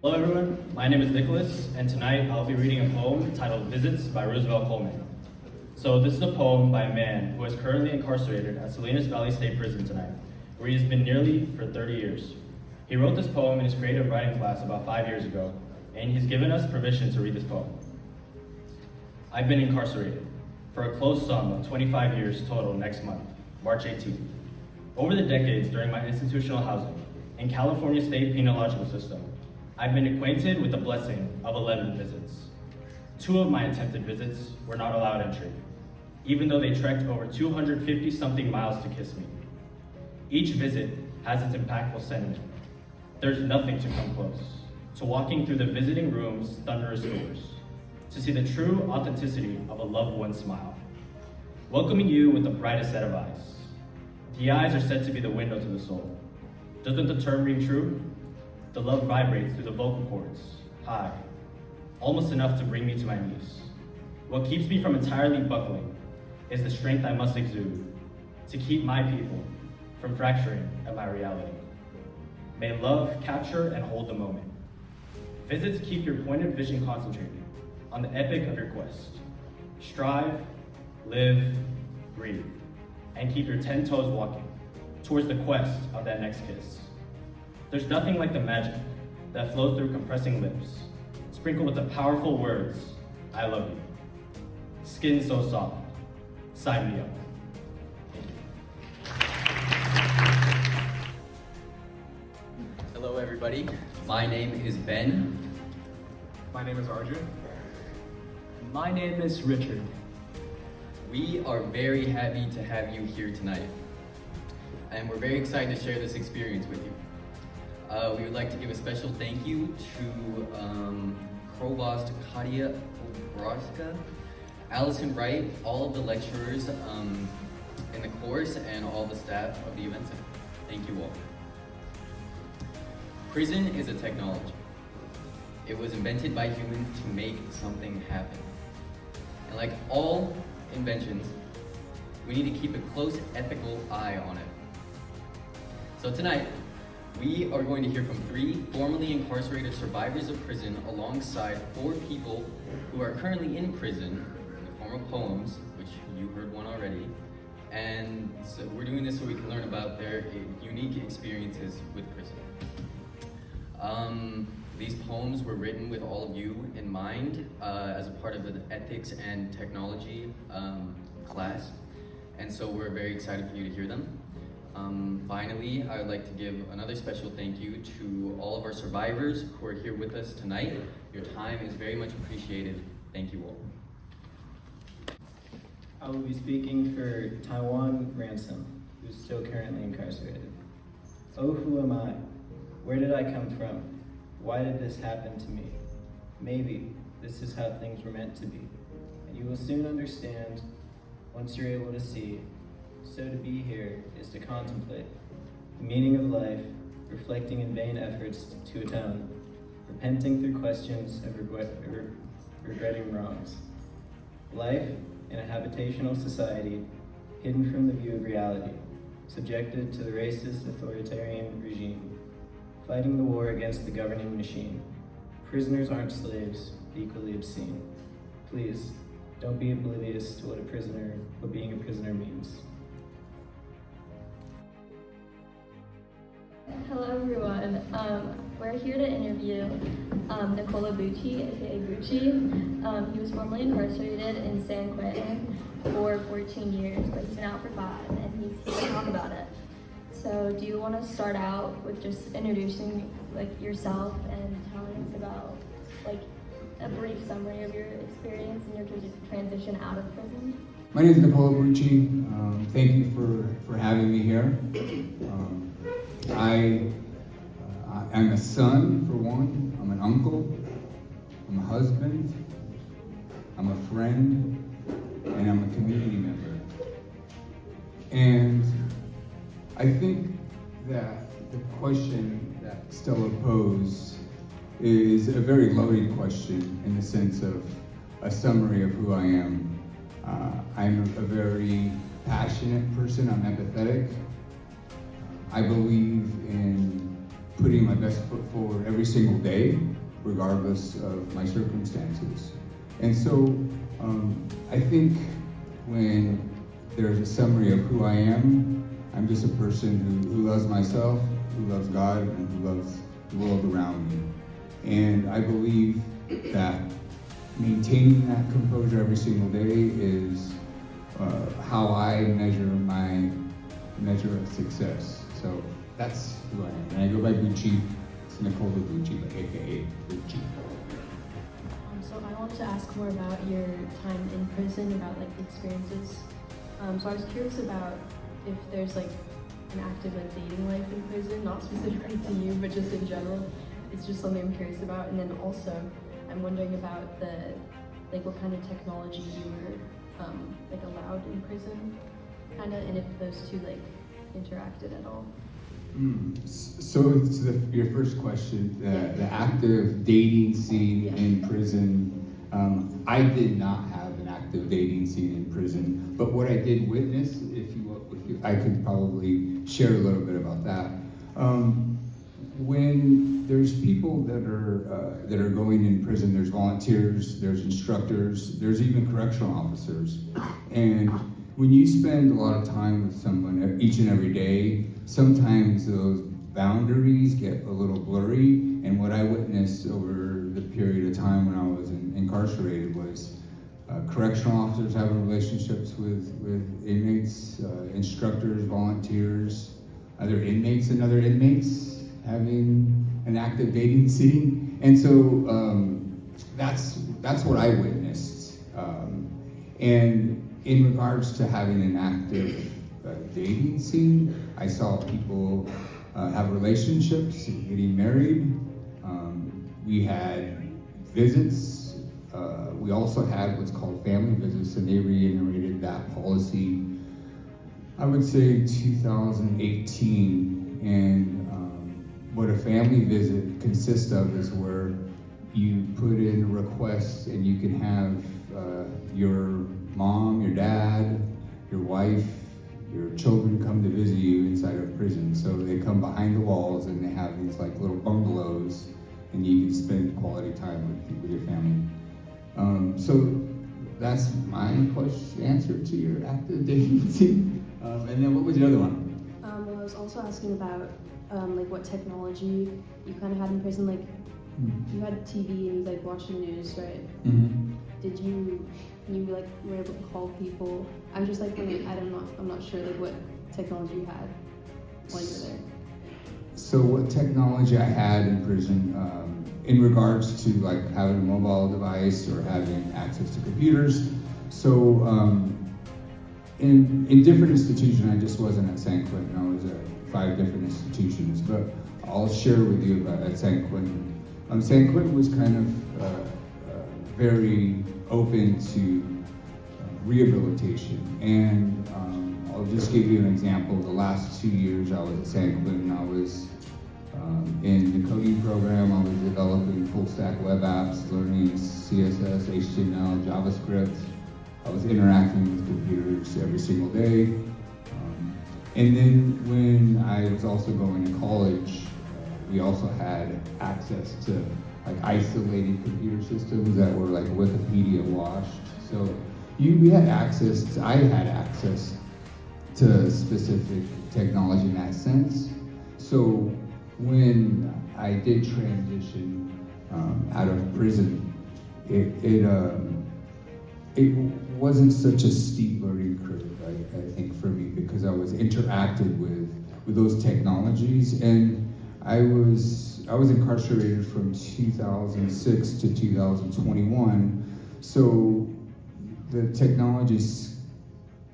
Hello everyone, my name is Nicholas, and tonight I'll be reading a poem titled Visits by Roosevelt Coleman. So this is a poem by a man who is currently incarcerated at Salinas Valley State Prison tonight, where he has been nearly for 30 years. He wrote this poem in his creative writing class about 5 years ago, and he's given us permission to read this poem. I've been incarcerated for a close sum of 25 years total next month, March 18th. Over the decades during my institutional housing in California State Penological System, I've been acquainted with the blessing of 11 visits. 2 of my attempted visits were not allowed entry, even though they trekked over 250-something miles to kiss me. Each visit has its impactful sentiment. There's nothing to come close to walking through the visiting room's thunderous doors, to see the true authenticity of a loved one's smile, welcoming you with the brightest set of eyes. The eyes are said to be the window to the soul. Doesn't the term ring true? The love vibrates through the vocal cords, high, almost enough to bring me to my knees. What keeps me from entirely buckling is the strength I must exude to keep my people from fracturing at my reality. May love capture and hold the moment. Visits keep your pointed vision concentrated on the epic of your quest. Strive, live, breathe, and keep your 10 toes walking towards the quest of that next kiss. There's nothing like the magic that flows through compressing lips, sprinkled with the powerful words, I love you. Skin so soft, sign me up. Hello everybody, my name is Ben. My name is Arjun. My name is Richard. We are very happy to have you here tonight. And we're very excited to share this experience with you. We would like to give a special thank you to Provost Katia Obrowska, Allison Wright, all of the lecturers in the course, and all the staff of the event center. Thank you all. Prison is a technology. It was invented by humans to make something happen. And like all inventions, we need to keep a close ethical eye on it. So tonight, we are going to hear from 3 formerly incarcerated survivors of prison alongside 4 people who are currently in prison in the form of poems, which you heard one already. And so we're doing this so we can learn about their unique experiences with prison. These poems were written with all of you in mind as a part of the ethics and technology class. And so we're very excited for you to hear them. Finally, I would like to give another special thank you to all of our survivors who are here with us tonight. Your time is very much appreciated. Thank you all. I will be speaking for Taiwan Ransom, who's still currently incarcerated. Oh, who am I? Where did I come from? Why did this happen to me? Maybe this is how things were meant to be. And you will soon understand once you're able to see. So to be here is to contemplate the meaning of life, reflecting in vain efforts to atone, repenting through questions of regretting wrongs. Life in a habitational society, hidden from the view of reality, subjected to the racist authoritarian regime, fighting the war against the governing machine. Prisoners aren't slaves, equally obscene. Please, don't be oblivious to what being a prisoner means. Hello everyone. We're here to interview Nicola Bucci, aka Bucci. He was formerly incarcerated in San Quentin for 14 years, but he's been out for 5, and he's here to talk about it. So, do you want to start out with just introducing yourself and telling us about a brief summary of your experience and your transition out of prison? My name is Nicola Bucci. Thank you for having me here. I'm a son, for one. I'm an uncle. I'm a husband. I'm a friend. And I'm a community member. And I think that the question that Stella posed is a very loaded question in the sense of a summary of who I am. I'm a very passionate person. I'm empathetic. I believe in putting my best foot forward every single day, regardless of my circumstances. And so I think when there's a summary of who I am, I'm just a person who loves myself, who loves God, and who loves the world around me. And I believe that maintaining that composure every single day is how I measure of success. So that's who I am. And I go by Bucci. It's Nicola Bucci, but AKA Bucci. So I wanted to ask more about your time in prison, about like experiences. So I was curious about if there's like an active like dating life in prison, not specifically to you, but just in general. It's just something I'm curious about. And then also, I'm wondering about the like what kind of technology you were like allowed in prison, kind of, and if those two like interacted at all. So it's your first question, the active dating scene in prison. I did not have an active dating scene in prison, but what I did witness, I could probably share a little bit about that. When there's people that are going in prison, there's volunteers, there's instructors, there's even correctional officers, and when you spend a lot of time with someone each and every day, sometimes those boundaries get a little blurry. And what I witnessed over the period of time when I was incarcerated was correctional officers having relationships with inmates, instructors, volunteers, other inmates and other inmates having an active dating scene. And so that's what I witnessed. And in regards to having an active dating scene, I saw people have relationships, getting married. We had visits. We also had what's called family visits, and they reiterated that policy, I would say, in 2018. And what a family visit consists of is where you put in a request and you can have your mom, your dad, your wife, your children come to visit you inside of prison. So they come behind the walls and they have these like little bungalows, and you can spend quality time with your family. So that's my answer to your active dating scene. And then what was the other one? Well, I was also asking about like what technology you kind of had in prison. Like you had TV and you like watched the news, right? Mm-hmm. Did you like were able to call people? I'm just like thinking, I'm not sure like what technology you had while you were there. So what technology I had in prison, in regards to like having a mobile device or having access to computers. So in different institutions, I just wasn't at San Quentin, I was at 5 different institutions, but I'll share with you about at San Quentin. San Quentin was kind of very open to rehabilitation, and I'll just give you an example. The last 2 years I was at San Quentin, I was in the coding program. I was developing full stack web apps, learning CSS, HTML, JavaScript. I was interacting with computers every single day. And then when I was also going to college, we also had access to like isolated computer systems that were like Wikipedia washed. So we had access, I had access to specific technology in that sense. So when I did transition out of prison, it wasn't such a steep learning curve, I think, for me, because I was interacted with those technologies, and I was incarcerated from 2006 to 2021, so the technology's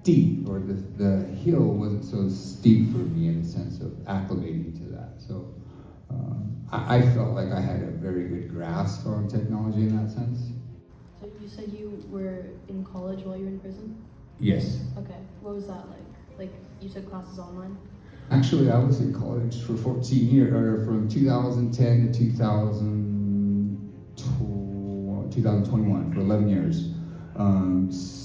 steep, or the hill wasn't so steep for me in the sense of acclimating to that. So I felt like I had a very good grasp on technology in that sense. So you said you were in college while you were in prison? Yes. Okay. What was that like? Like you took classes online? Actually, I was in college for 14 years, or from 2010 to 2021, for 11 years. So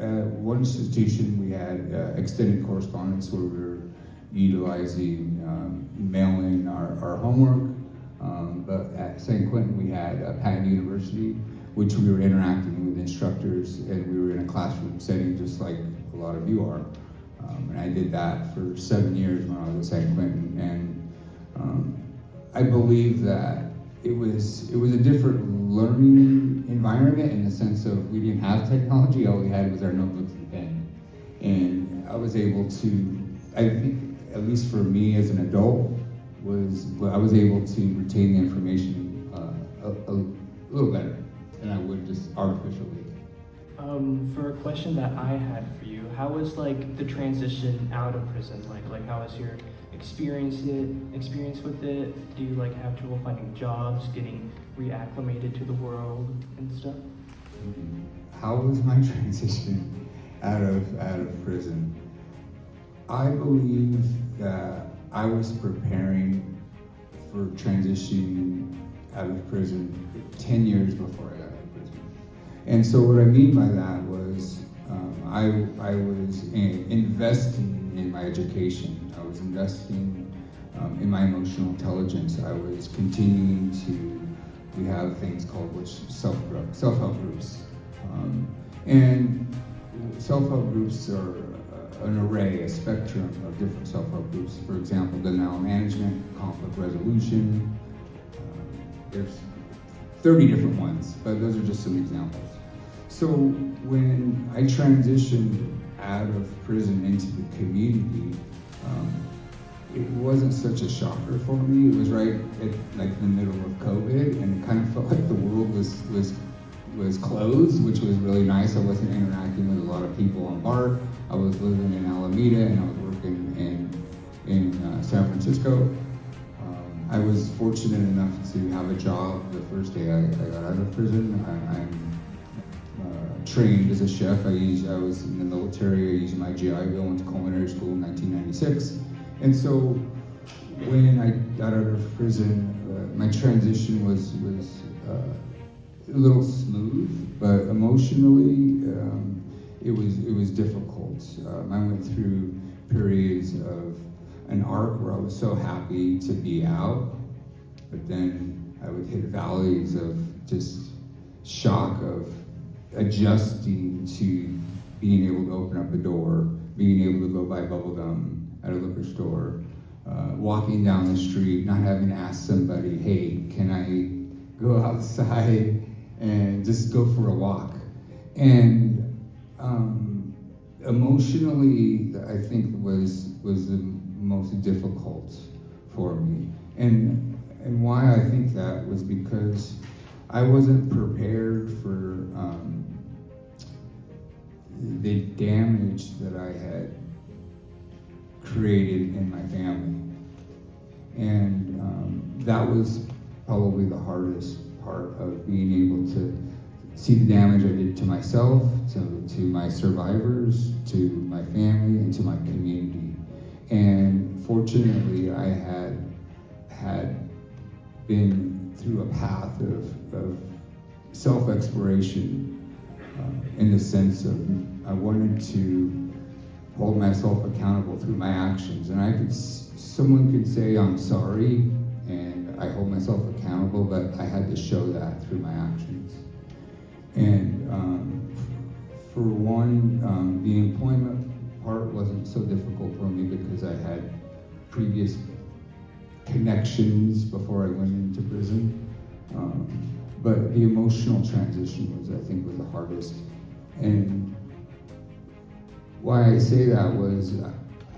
at one institution, we had extended correspondence where we were utilizing mailing our our homework. But at San Quentin, we had Patton University, which we were interacting with instructors, and we were in a classroom setting just like a lot of you are. And I did that for 7 years when I was at San Quentin, and I believe that it was a different learning environment in the sense of we didn't have technology, all we had was our notebooks and pen. And I was able to, I think, at least for me as an adult, I was able to retain the information a little better than I would just artificially. For a question that I had for you, how was like the transition out of prison? Like how was your experience with it? Do you like have trouble finding jobs, getting reacclimated to the world and stuff? How was my transition out of prison? I believe that I was preparing for transitioning out of prison 10 years before I got out of prison. And so what I mean by that was I was investing in my education. I was investing in my emotional intelligence. I was continuing we have things called self-help groups. And self-help groups are an array, a spectrum of different self-help groups. For example, denial management, conflict resolution. There's 30 different ones, but those are just some examples. So when I transitioned out of prison into the community, it wasn't such a shocker for me. It was right at like the middle of COVID, and it kind of felt like the world was closed, which was really nice. I wasn't interacting with a lot of people on BART. I was living in Alameda, and I was working in San Francisco. I was fortunate enough to have a job the first day I got out of prison. I'm trained as a chef. I was in the military. I used my GI Bill, went to culinary school in 1996. And so when I got out of prison, my transition was a little smooth, but emotionally, it was difficult. I went through periods of an arc where I was so happy to be out, but then I would hit valleys of just shock of adjusting to being able to open up a door, being able to go buy bubble gum at a liquor store, walking down the street, not having to ask somebody, hey, can I go outside and just go for a walk? And emotionally, I think was the most difficult for me. And why I think that was because I wasn't prepared for the damage that I had created in my family. And that was probably the hardest part of being able to see the damage I did to myself, to my survivors, to my family, and to my community. And fortunately, I had been through a path of self-exploration in the sense of I wanted to hold myself accountable through my actions. And someone could say I'm sorry, and I hold myself accountable, but I had to show that through my actions. And for one, the employment part wasn't so difficult for me because I had previous connections before I went into prison. But the emotional transition was the hardest. And why I say that was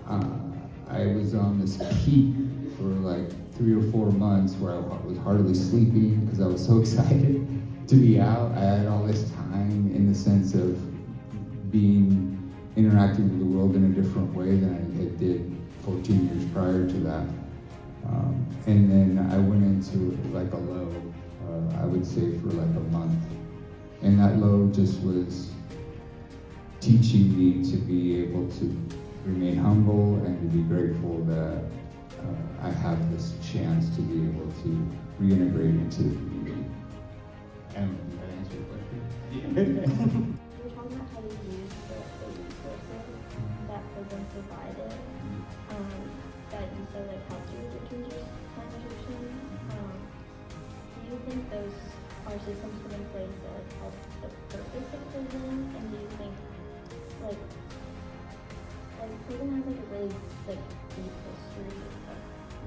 I was on this peak for like 3 or 4 months where I was hardly sleeping because I was so excited to be out. I had all this time in the sense of interacting with the world in a different way than I had did 14 years prior to that. And then I went into like a low, I would say for like a month. And that low just was teaching me to be able to remain humble and to be grateful that I have this chance to be able to reintegrate into the community. And did that answer your question? We're talking about how to use the resources that prison provided, that you said like helped you with your transition. systems put in place that like help the purpose of prison? And do you think like prison has like a really like deep history of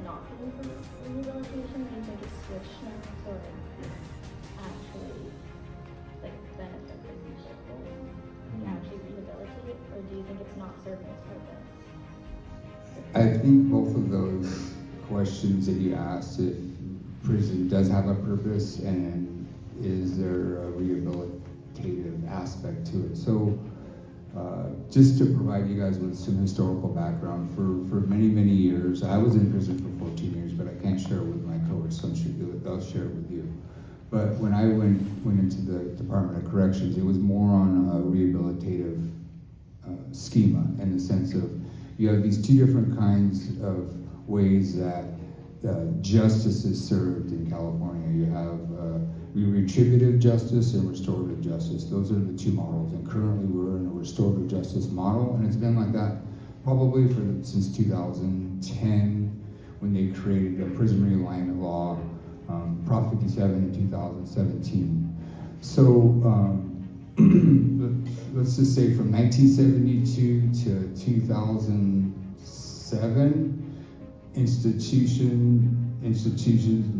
not being for rehabilitation? Do you think it's switched now to like actually like benefit the people and actually rehabilitate, or do you think it's not serving its purpose? I think both of those questions that you asked, if prison does have a purpose and is there a rehabilitative aspect to it. So just to provide you guys with some historical background, for many, many years, I was in prison for 14 years, but I can't share it with my cohorts, so I'll share it with you. But when I went into the Department of Corrections, it was more on a rehabilitative schema, in the sense of you have these two different kinds of ways that justice is served in California. You have retributive justice and restorative justice. Those are the two models, and currently we're in a restorative justice model, and it's been like that probably since 2010, when they created a prison realignment law, Prop 57 in 2017. So let's just say from 1972 to 2007, institutions in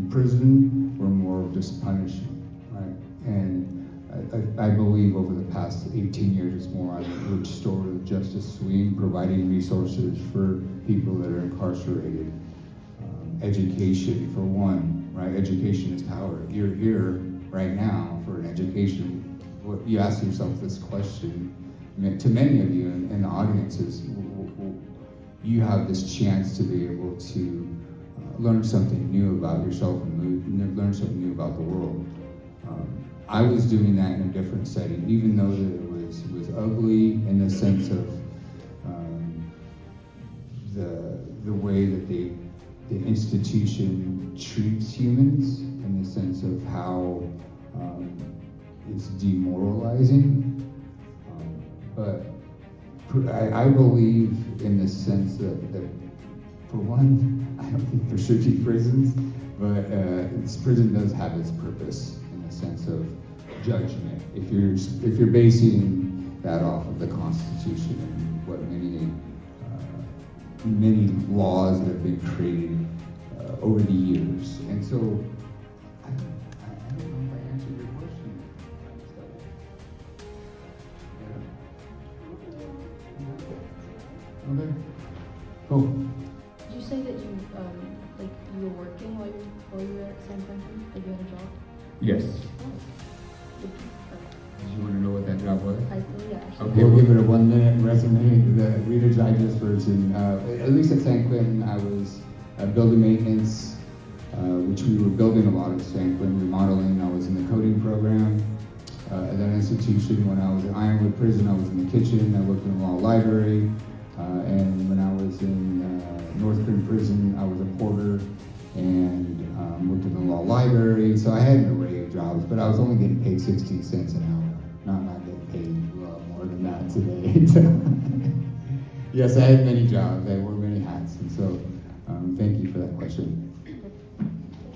prison were more of just punishment, right? And I believe over the past 18 years, it's more on the restorative justice swing, providing resources for people that are incarcerated. Education, for one, right? Education is power. You're here right now for an education. You ask yourself this question, to many of you in the audience, is you have this chance to be able to learn something new about yourself and learn something new about the world. I was doing that in a different setting, even though that it was ugly in the sense of the way that the institution treats humans, in the sense of how it's demoralizing. But I believe in the sense that for one, I don't think there should be prisons, but prison does have its purpose in the sense of judgment. If you're basing that off of the Constitution and what many laws that have been created over the years, and so I don't know if I answered your question. Okay. Cool. Did you say that you were working while you were at San Quentin? Like you had a job? Yes. Oh. Did you want to know what that job was? Yeah. Okay, we'll give it a 1 minute resume. The Reader's Digest version. At least at San Quentin, I was building maintenance, which we were building a lot at San Quentin, remodeling. I was in the coding program. At that institution, when I was at Ironwood Prison, I was in the kitchen. I worked in the law library. And when I was in North Korean prison, I was a porter and worked in the law library. So I had an array of jobs, but I was only getting paid 16 cents an hour. Not getting paid a lot more than that today. Yes, I had many jobs. I wore many hats. And so thank you for that question.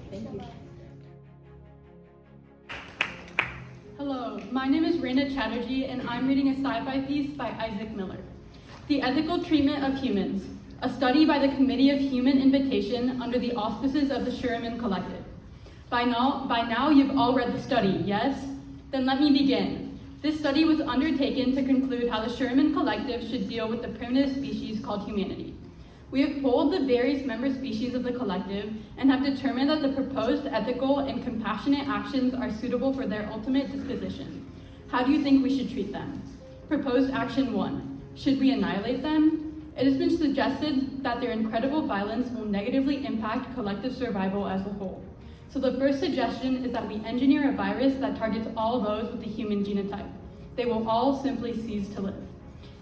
Thank you. Hello, my name is Raina Chatterjee, and I'm reading a sci-fi piece by Isaac Miller. The Ethical Treatment of Humans, a study by the Committee of Human Invitation under the auspices of the Sherman Collective. By now you've all read the study, yes? Then let me begin. This study was undertaken to conclude how the Sherman Collective should deal with the primitive species called humanity. We have polled the various member species of the collective and have determined that the proposed ethical and compassionate actions are suitable for their ultimate disposition. How do you think we should treat them? Proposed action 1. Should we annihilate them? It has been suggested that their incredible violence will negatively impact collective survival as a whole. So the first suggestion is that we engineer a virus that targets all those with the human genotype. They will all simply cease to live.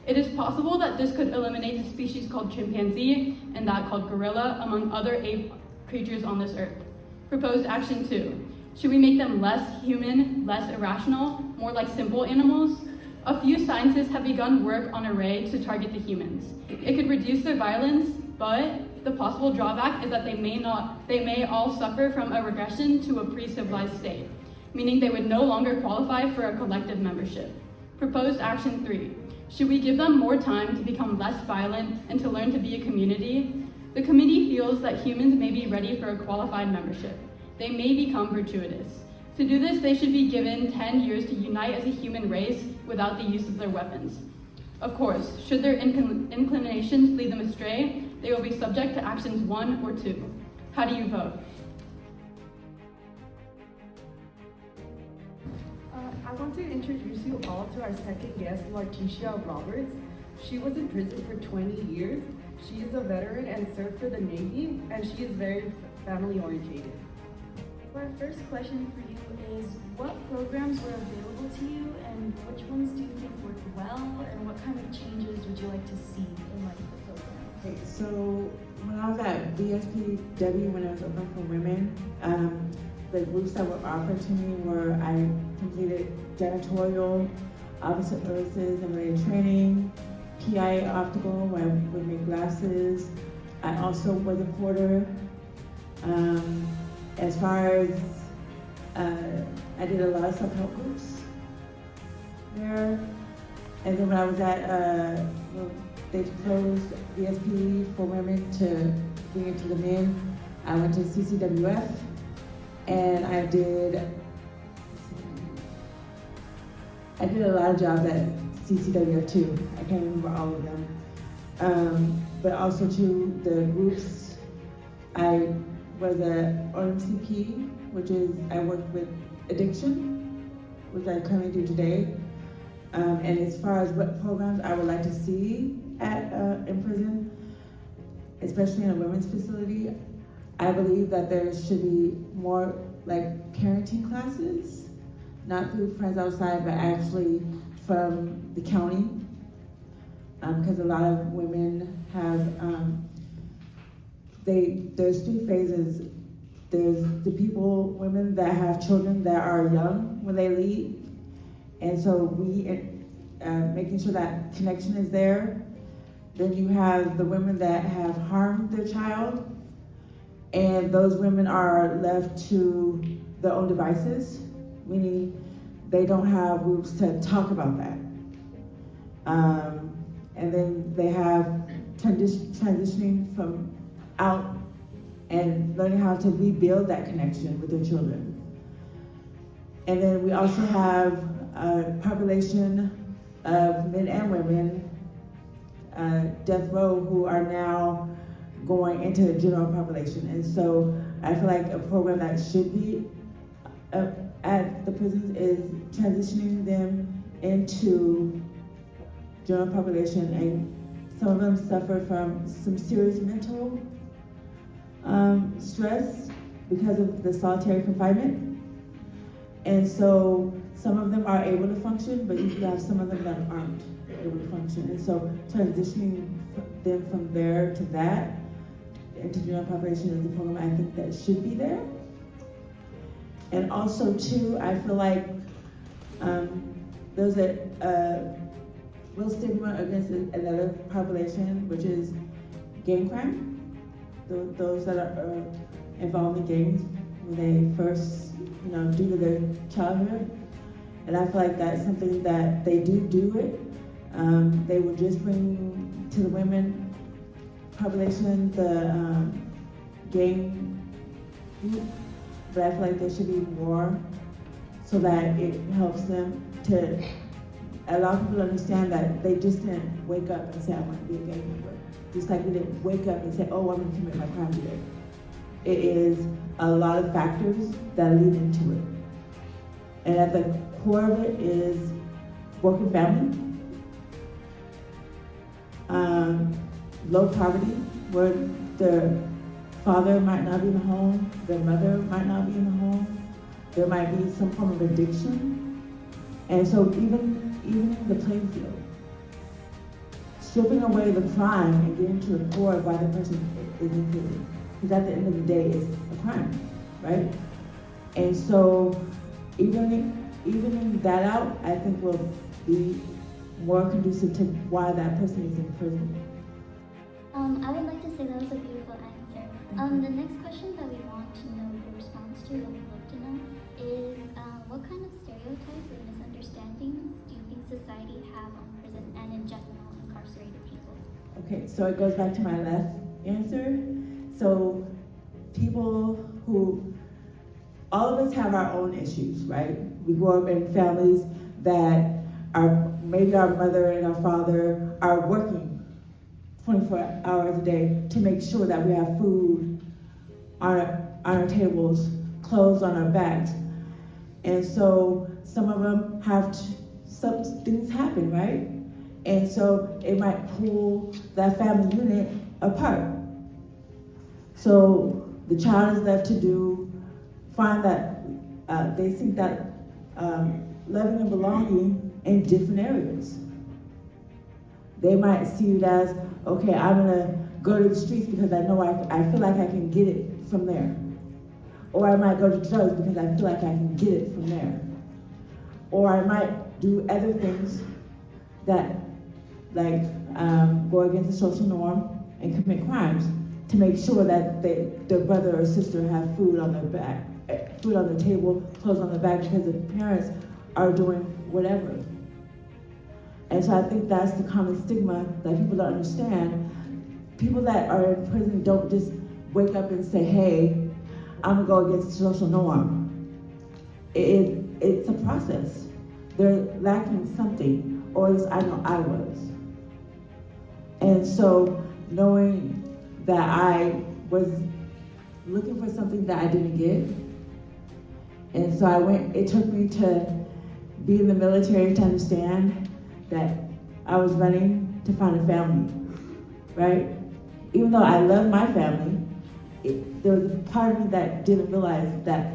It is possible that this could eliminate the species called chimpanzee and that called gorilla, among other ape creatures on this earth. Proposed action 2. Should we make them less human, less irrational, more like simple animals? A few scientists have begun work on a ray to target the humans. It could reduce their violence, but the possible drawback is that they may all suffer from a regression to a pre-civilized state. meaning they would no longer qualify for a collective membership. Proposed action 3. Should we give them more time to become less violent and to learn to be a community? The committee feels that humans may be ready for a qualified membership. They may become virtuous. To do this, they should be given 10 years to unite as a human race without the use of their weapons. Of course, should their inclinations lead them astray, they will be subject to actions 1 or 2. How do you vote? I want to introduce you all to our second guest, Leticia Roberts. She was in prison for 20 years. She is a veteran and served for the Navy, and she is very family oriented. Our first question for you is, what programs were available to you and which ones do you think worked well, and what kind of changes would you like to see in like the program? Okay, so when I was at BSPW, when I was open for women, the groups that were offered to me were I completed janitorial, officer services and related training, PI optical, where I would make glasses. I also was a porter. As far as, I did a lot of self-help groups there. And then when I was at, they closed BSP for women to bring it to the men, I went to CCWF and I did a lot of jobs at CCWF too. I can't remember all of them. But also too, the groups, I was at OMCP, which is, I work with addiction, which I currently do today. And as far as what programs I would like to see at in prison, especially in a women's facility, I believe that there should be more like parenting classes, not through Friends Outside, but actually from the county, because a lot of women have, there's 3 phases. There's the women that have children that are young when they leave, and so we, making sure that connection is there. Then you have the women that have harmed their child, and those women are left to their own devices, meaning they don't have groups to talk about that. And then they have transitioning from out and learning how to rebuild that connection with their children. And then we also have a population of men and women, death row, who are now going into the general population. And so I feel like a program that should be at the prisons is transitioning them into general population, and some of them suffer from some serious mental stress because of the solitary confinement. And so some of them are able to function, but you have some of them that aren't able to function. And so transitioning them from there to that, into general population, is a program I think that should be there. And also too, I feel like there's a real stigma against another population, which is gang crime. Those that are involved in gangs when they first, due to their childhood. And I feel like that's something that they do it. They will just bring to the women population the gang group, but I feel like there should be more so that it helps them to allow people to understand that they just didn't wake up and say, I want to be a gang member. Just like we didn't wake up and say, oh, I'm going to commit my crime today. It is a lot of factors that lead into it. And at the core of it is broken family, low poverty, where the father might not be in the home, the mother might not be in the home, there might be some form of addiction. And so even in the playing field, stripping away the crime and getting to the core of why the person is in prison. Because at the end of the day, it's a crime, right? And so evening that out, I think will be more conducive to why that person is in prison. I would like to say that was a beautiful answer. The next question that we want to know your response to, that we'd love to know, is what kind of stereotypes or misunderstandings do you think society have on prison and in general incarcerated people? Okay, so it goes back to my last answer. So people who, all of us have our own issues, right? We grow up in families that maybe our mother and our father are working 24 hours a day to make sure that we have food on our tables, clothes on our backs. And so some of them have some things happen, right? And so it might pull that family unit apart. So the child is left to find that they seek that loving and belonging in different areas. They might see it as, okay, I'm gonna go to the streets because I know I feel like I can get it from there. Or I might go to drugs because I feel like I can get it from there. Or I might do other things that, like go against the social norm and commit crimes to make sure that their brother or sister have food on their back, food on the table, clothes on their back, because the parents are doing whatever. And so I think that's the common stigma that people don't understand. People that are in prison don't just wake up and say, hey, I'm gonna go against the social norm. It's a process. They're lacking something, or at least I know I was. And so knowing that I was looking for something that I didn't get, and so it took me to be in the military to understand that I was running to find a family, right? Even though I love my family, there was a part of me that didn't realize that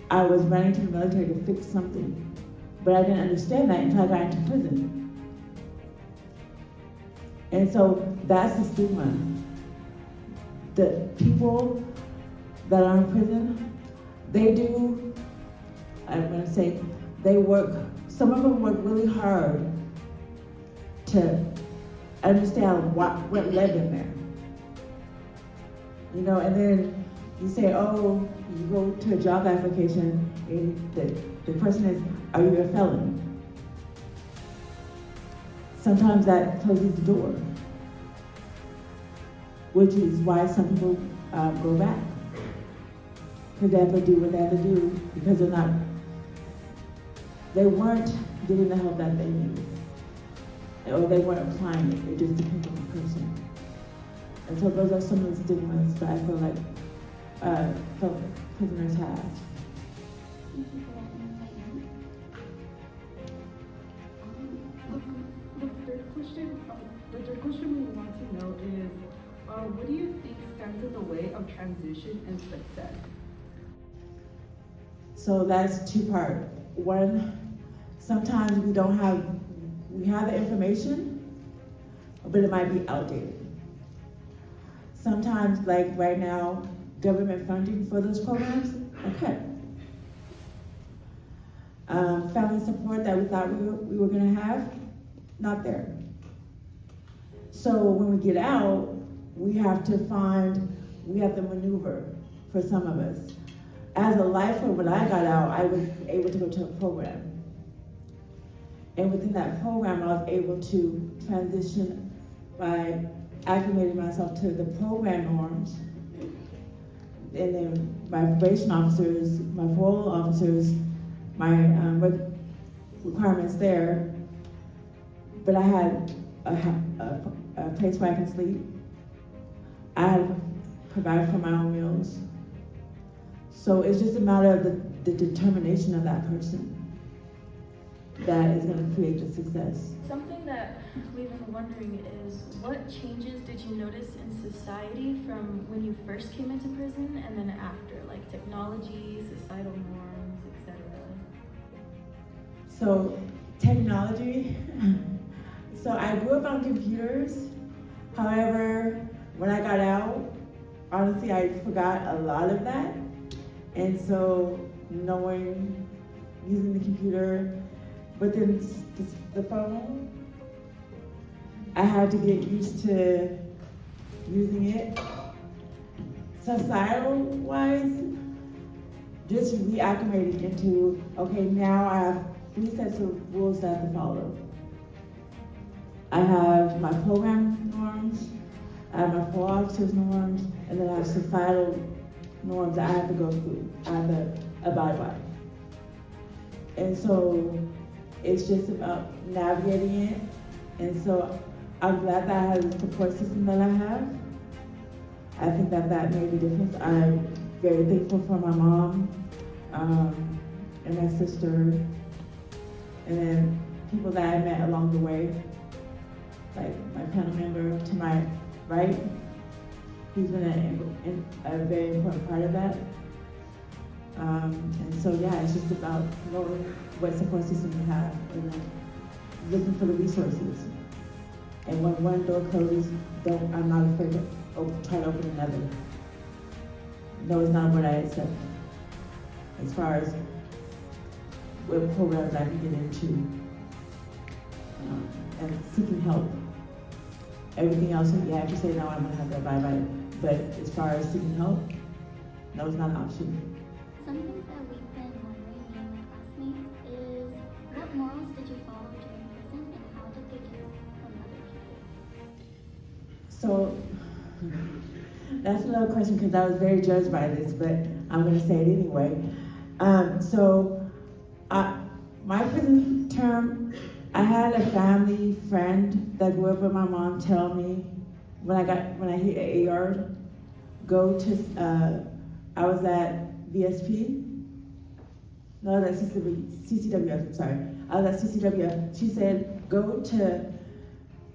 I was running to the military to fix something. But I didn't understand that until I got into prison. And so that's the stigma. The people that are in prison, they do, I'm gonna say, they work, some of them work really hard to understand what led them there. You know, and then you say, oh, you go to a job application and the person is, are you a felon? Sometimes that closes the door, which is why some people go back. Because they have to do what they have to do because they weren't getting the help that they needed. Or they weren't applying it. It just depends on the person. And so those are some of the stigmas that I feel like prisoners have. Thank you for that insight. The third question we want to know is, what do you think stands in the way of transition and success? So that's two-part. One, sometimes we have the information, but it might be outdated. Sometimes, like right now, government funding for those programs are cut. Family support that we thought we were gonna have, not there. So when we get out, we have to maneuver for some of us. As a lifer, when I got out, I was able to go to a program. And within that program, I was able to transition by acclimating myself to the program norms. And then my probation officers, my parole officers, my requirements there. But I had a place where I can sleep. I had to provide for my own meals. So it's just a matter of the determination of that person that is going to create the success. Something that we've been wondering is, what changes did you notice in society from when you first came into prison and then after, like technology, societal norms, etc.? So technology, so I grew up on computers. However, when I got out, honestly, I forgot a lot of that. And so using the computer, but then the phone, I had to get used to using it. societal-wise, just reacclimating into, okay, now I have 3 sets of rules that I have to follow. I have my program norms, I have my parole officers norms, and then I have societal norms that I have to go through, I have to abide by. And so it's just about navigating it. And so I'm glad that I have the support system that I have. I think that made a difference. I'm very thankful for my mom and my sister, and then people that I met along the way, like my panel member to my right. He's been a very important part of that. And so yeah, it's just about knowing what support system you have and then looking for the resources. And when one door closes, I'm not afraid to try to open another. No, it's not what I accept. As far as what programs I can get into and seeking help. Everything else, yeah, if you say no, I'm gonna have to abide by it. But as far as seeking help, no, it's not an option. Something that we've been wondering, me and my classmates, is what morals did you follow during prison and how did they differ from other people? So, that's another question because I was very judged by this, but I'm gonna say it anyway. My prison term, I had a family friend that grew up with my mom tell me when I hit AR, go to, I was at VSP. No, that's CCWF, I'm sorry. I was at CCWF. She said, go to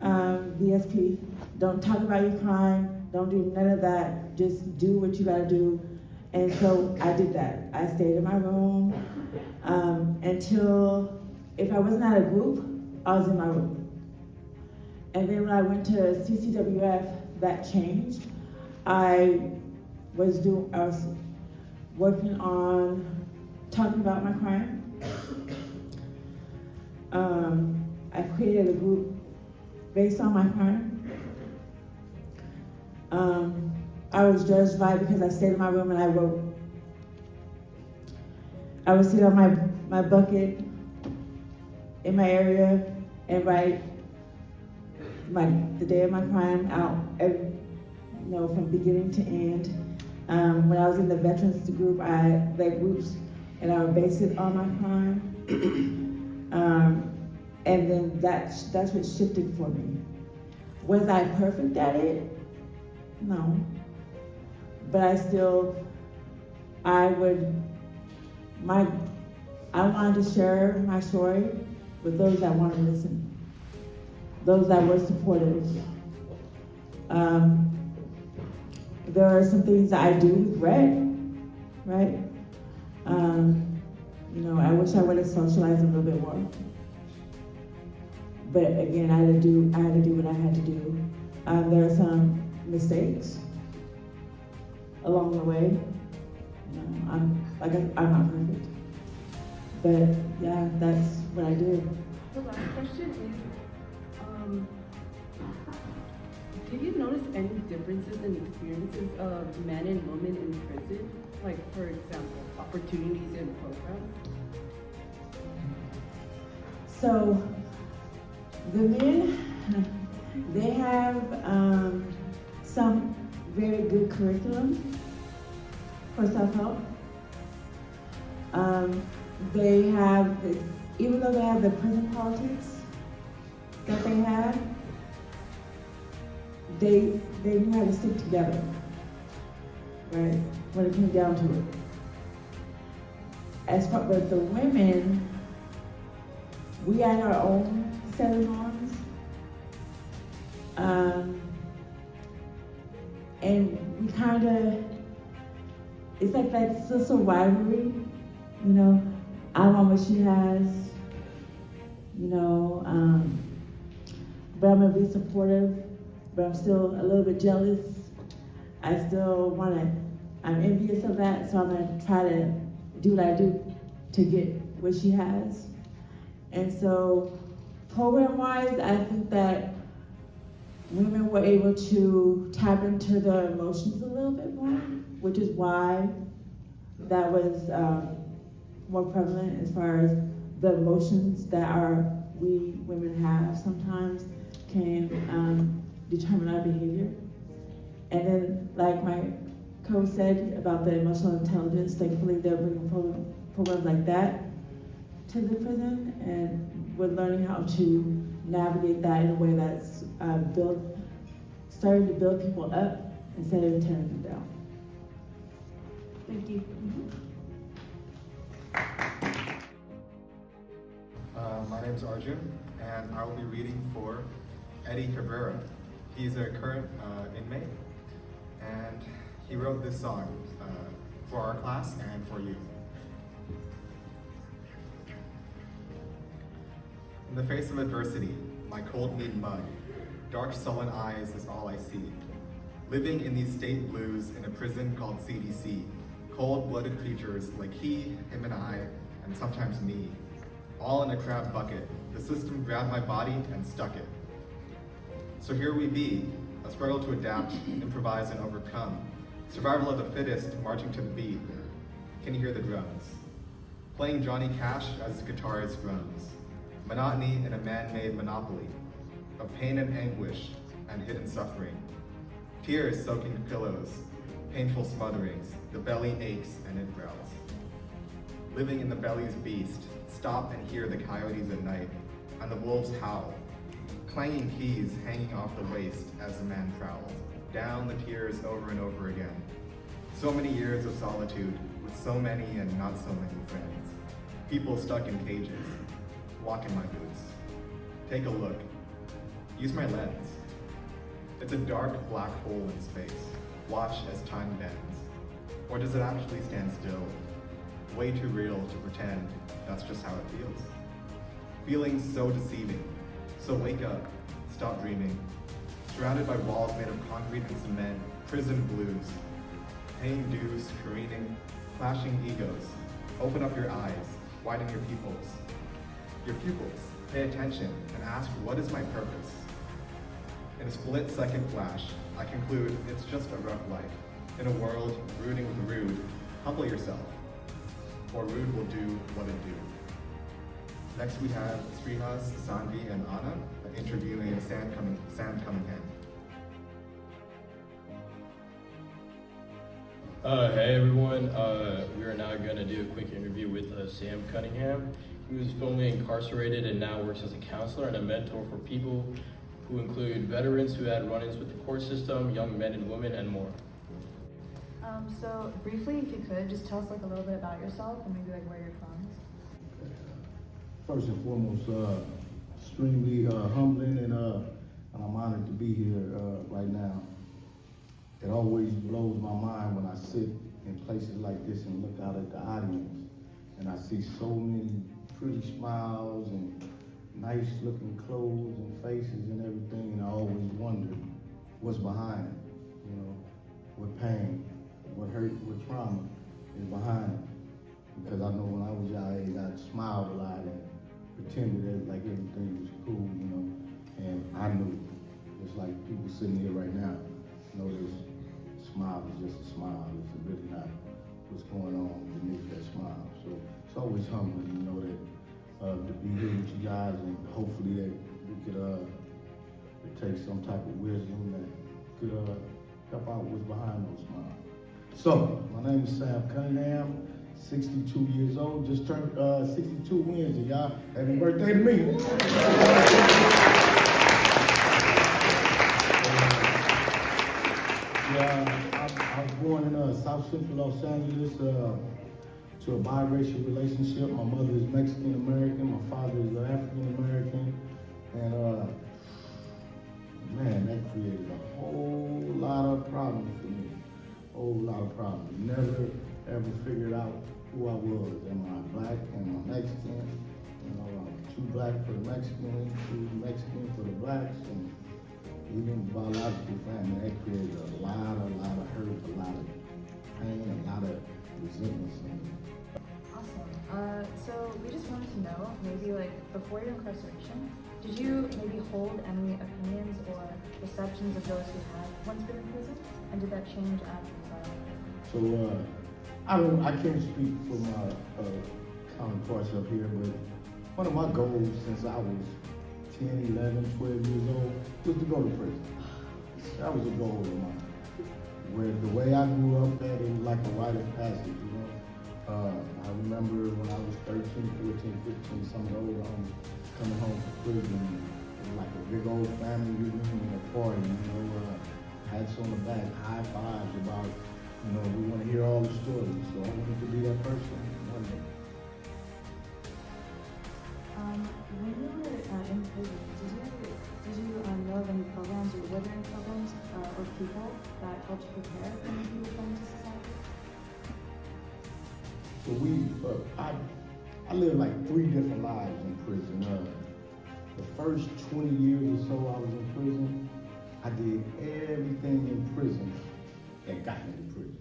VSP. Don't talk about your crime. Don't do none of that. Just do what you gotta do. And so I did that. I stayed in my room until, if I wasn't at a group, I was in my room. And then when I went to CCWF, that changed. I was working on talking about my crime. I created a group based on my crime. I was judged by it because I stayed in my room and I wrote. I would sit on my bucket in my area and write the day of my crime out, from beginning to end. When I was in the veterans group, I led groups and I would base it on my crime. And then that's what shifted for me. Was I perfect at it? No. But I wanted to share my story with those that want to listen, those that were supportive. There are some things that I do regret, right? I wish I would have socialized a little bit more. But again, I had to do what I had to do. There are some mistakes along the way. I'm not perfect. But yeah, that's what I do. The last question is, did you notice any differences in experiences of men and women in prison? Like, for example, opportunities in programs? So, the men, they have some very good curriculum for self-help. They have, even though they have the prison politics that they have, they knew how to stick together, right? When it came down to it. As far as the women, we had our own set of norms. And we kind of, it's like that sister rivalry, I want what she has, but I'm gonna be supportive, but I'm still a little bit jealous. I'm envious of that, so I'm gonna try to do what I do to get what she has. And so, program-wise, I think that women were able to tap into their emotions a little bit more. which is why that was more prevalent as far as the emotions that we women have sometimes can determine our behavior. And then, like my coach said about the emotional intelligence, thankfully they're bringing programs like that to the prison, and we're learning how to navigate that in a way that's starting to build people up instead of tearing them down. Thank you. My name is Arjun, and I will be reading for Eddie Cabrera. He's a current inmate, and he wrote this song for our class and for you. In the face of adversity, my cold need mud, dark sullen eyes is all I see. Living in these state blues in a prison called CDC, cold-blooded creatures like he, him and I, and sometimes me, all in a crab bucket. The system grabbed my body and stuck it. So here we be, a struggle to adapt, improvise, and overcome. Survival of the fittest, marching to the beat. Can you hear the drums? Playing Johnny Cash as his guitar drums. Monotony in a man-made monopoly of pain and anguish and hidden suffering. Tears soaking pillows, painful smotherings, the belly aches and it growls. Living in the belly's beast, stop and hear the coyotes at night, and the wolves howl. Clanging keys hanging off the waist as the man prowls. Down the tears over and over again. So many years of solitude with so many and not so many friends. People stuck in cages. Walk in my boots. Take a look. Use my lens. It's a dark black hole in space. Watch as time bends. Or does it actually stand still? Way too real to pretend that's just how it feels. Feelings so deceiving. So wake up, stop dreaming. Surrounded by walls made of concrete and cement, prison blues. Paying dues, careening, clashing egos. Open up your eyes, widen your pupils. Your pupils, pay attention and ask, what is my purpose? In a split-second flash, I conclude it's just a rough life. In a world brooding with rude, humble yourself, or rude will do what it do. Next we have Srihas, Sanvi, and Anna interviewing Sam Cunningham. Hey everyone, we are now going to do a quick interview with Sam Cunningham, who is formerly incarcerated and now works as a counselor and a mentor for people who include veterans who had run-ins with the court system, young men and women, and more. So briefly, if you could, just tell us like a little bit about yourself and maybe like where you're from. First and foremost, extremely humbling, and I'm honored to be here right now. It always blows my mind when I sit in places like this and look out at the audience, and I see so many pretty smiles and nice looking clothes and faces and everything, and I always wonder what's behind it, you know, what pain, what hurt, what trauma is behind it. Because I know when I was your age, I smiled a lot and pretended that like everything was cool, you know, and I knew, just like people sitting here right now, know this smile is just a smile. It's really not what's going on beneath that smile. So it's always humbling, you know, that to be here with you guys, and hopefully that we could take some type of wisdom that could help out what's behind those smiles. So my name is Sam Cunningham, 62 years old, just turned 62 Wednesday, y'all. Happy birthday to me. I was born in South Central Los Angeles to a biracial relationship. My mother is Mexican American, my father is African American, and man, that created a whole lot of problems for me. Whole lot of problems. Never ever figured out who I was. Am I black? Am I Mexican? You know, I'm too black for the Mexicans, too Mexican for the blacks, and even biological family, that created a lot of hurt, a lot of pain, a lot of resentment. Awesome. So we just wanted to know, maybe like before your incarceration, did you maybe hold any opinions or perceptions of those who had once been in prison? And did that change after you got out? So I can't speak for my counterparts up here, but one of my goals since I was 10, 11, 12 years old was to go to prison. That was a goal of mine. Where the way I grew up, man, it was like a rite of passage, you know. I remember when I was 13, 14, 15, some of the older homies coming home from prison. It was like a big old family reunion, a party, you know. Hats on the back, high fives about, you know, we want to hear all the stories. So I wanted to be that person one day. When you were in prison, did you know of any programs, or were there any programs or people that helped you prepare for when you return to society? So I lived like 3 different lives in prison. The first 20 years or so I was in prison, I did everything in prison that got me to prison.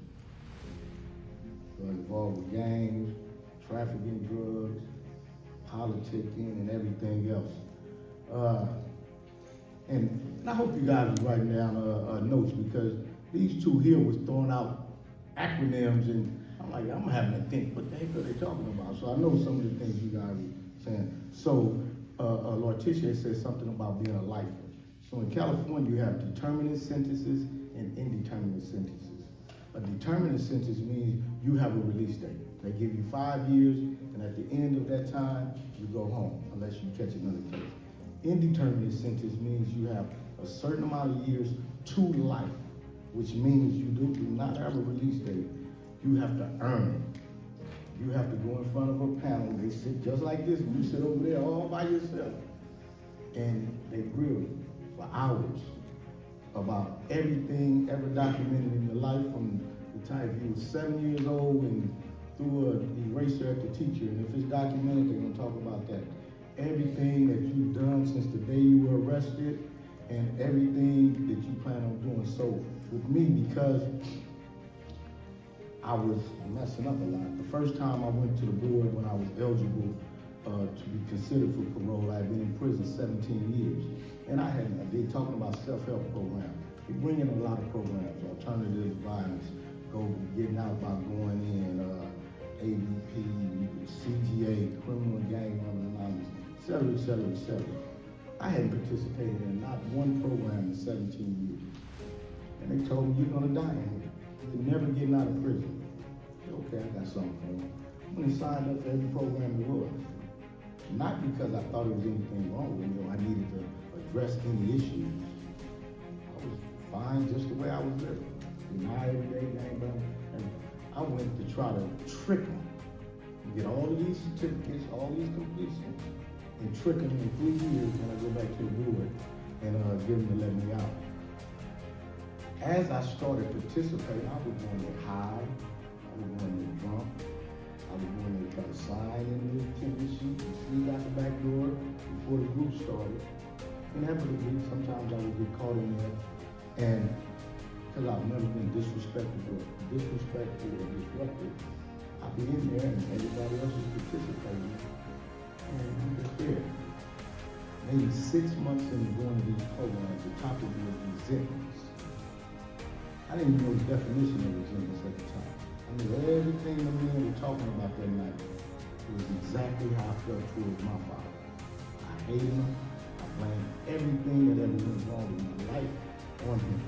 So involved with gangs, trafficking drugs, politicking, and everything else. And I hope you guys are writing down notes, because these two here was throwing out acronyms, and I'm like, I'm having to think, what the heck are they talking about? So I know some of the things you guys are saying. So Letitia said something about being a lifer. So in California, you have determinate sentences and indeterminate sentences. A determinate sentence means you have a release date. They give you 5 years, and at the end of that time, you go home, unless you catch another case. Indeterminate sentence means you have a certain amount of years to life, which means you do not have a release date. You have to earn it. You have to go in front of a panel. They sit just like this, and you sit over there all by yourself. And they grill you for hours about everything ever documented in your life, from the time you were 7 years old and threw an eraser at the teacher. And if it's documented, they're gonna talk about that. Everything that you've done since the day you were arrested, and everything that you plan on doing. So with me, because I was messing up a lot. The first time I went to the board when I was eligible to be considered for parole, I had been in prison 17 years. And I had been talking about self-help programs. We bring in a lot of programs, alternative violence, getting out by going in, ABP, CGA, criminal and gang members anonymous, et cetera, et cetera, et cetera. I hadn't participated in not one program in 17 years. And they told me, you're gonna die in here. You're never getting out of prison. I said, okay, I got something for you. I went and signed up for every program there was. Not because I thought there was anything wrong with me or I needed to address any issues. I was fine just the way I was living. Deny everyday gangbang. And I went to try to trick them, get all of these certificates, all these completions, and trick them in 3 years when I go back to the board and give them to let me out. As I started participating, I was going to high, I was going to drunk, I was going to try to sign in the attendance sheet and sneak out the back door before the group started. Inevitably, sometimes I would get caught in there, and because I've never been disrespectful or disruptive, I'd be in there and everybody else is participating, and I'm just there. Maybe 6 months into going to these programs, the topic was resentments. I didn't even know the definition of resentments at the time. I knew everything the men were talking about that night. It was exactly how I felt towards my father. I hated him. I blamed everything that ever went wrong in my life on him.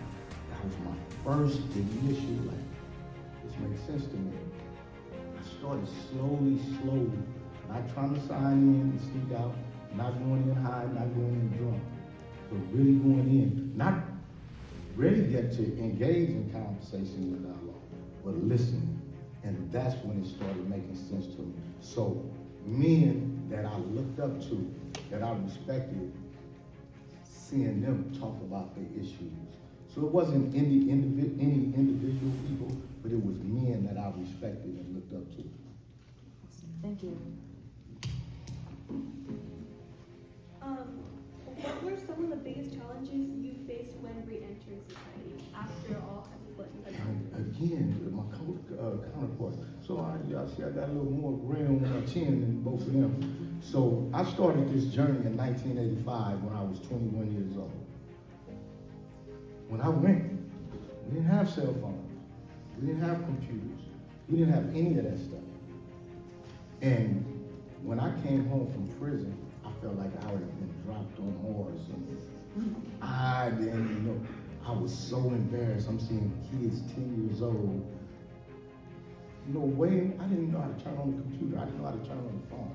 That was my first initial, like, this makes sense to me. I started slowly, not trying to sign in and sneak out, not going in high, not going in drunk, but really going in, not ready yet to engage in conversation and dialogue, but listening. And that's when it started making sense to me. So men that I looked up to, that I respected, seeing them talk about their issues. So it wasn't any individual people, but it was men that I respected and looked up to. Thank you. What were some of the biggest challenges you faced when re-entering society after all has been done? Again, my counterpart. So I see I got a little more gray on my chin than both of them. So I started this journey in 1985 when I was 21 years old. When I went, we didn't have cell phones. We didn't have computers. We didn't have any of that stuff. And when I came home from prison, I felt like I had been dropped on Mars. And I didn't know. I was so embarrassed. I'm seeing kids 10 years old. I didn't know how to turn on the computer. I didn't know how to turn on the phone.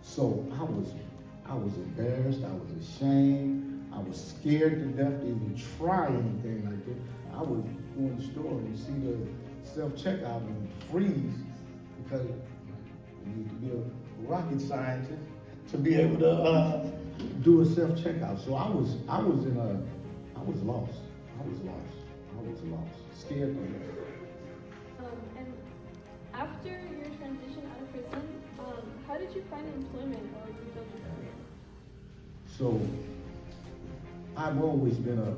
So I was embarrassed. I was ashamed. I was scared to death to even try anything like that. I would go in the store and see the self-checkout and freeze because you need to be a rocket scientist to be able to do a self-checkout. So I was lost. I was lost. Scared to death. And after your transition out of prison, how did you find employment or rebuild your career? So I've always been a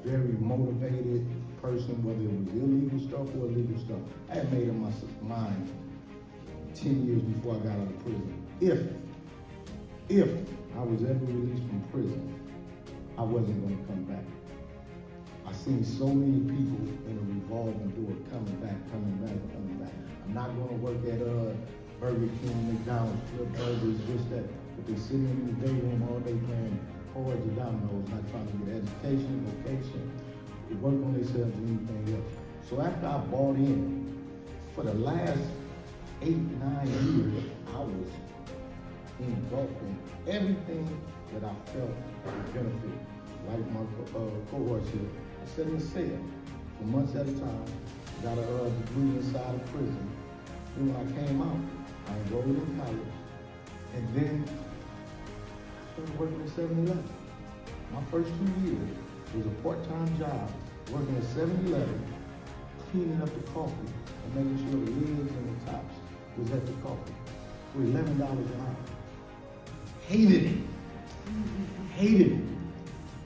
very motivated person, whether it was illegal stuff or legal stuff. I had made up my mind 10 years before I got out of prison. If I was ever released from prison, I wasn't going to come back. I've seen so many people in a revolving door coming back. I'm not going to work at Burger King, McDonald's, flip burgers, just that. But they're sitting in the day room all day playing cards or dominoes, not trying to get education, vocation, to work on themselves or anything else. So after I bought in, for the last 8-9 years, I was engulfed in everything that I felt would benefit. Like my cohorts here, I sat in the cell for months at a time, got a degree inside of prison. Then when I came out, I enrolled in college, and then started working at 7-Eleven. My first 2 years was a part-time job, working at 7-Eleven, cleaning up the coffee and making sure the lids and the tops was at the coffee for $11 an hour. Hated it.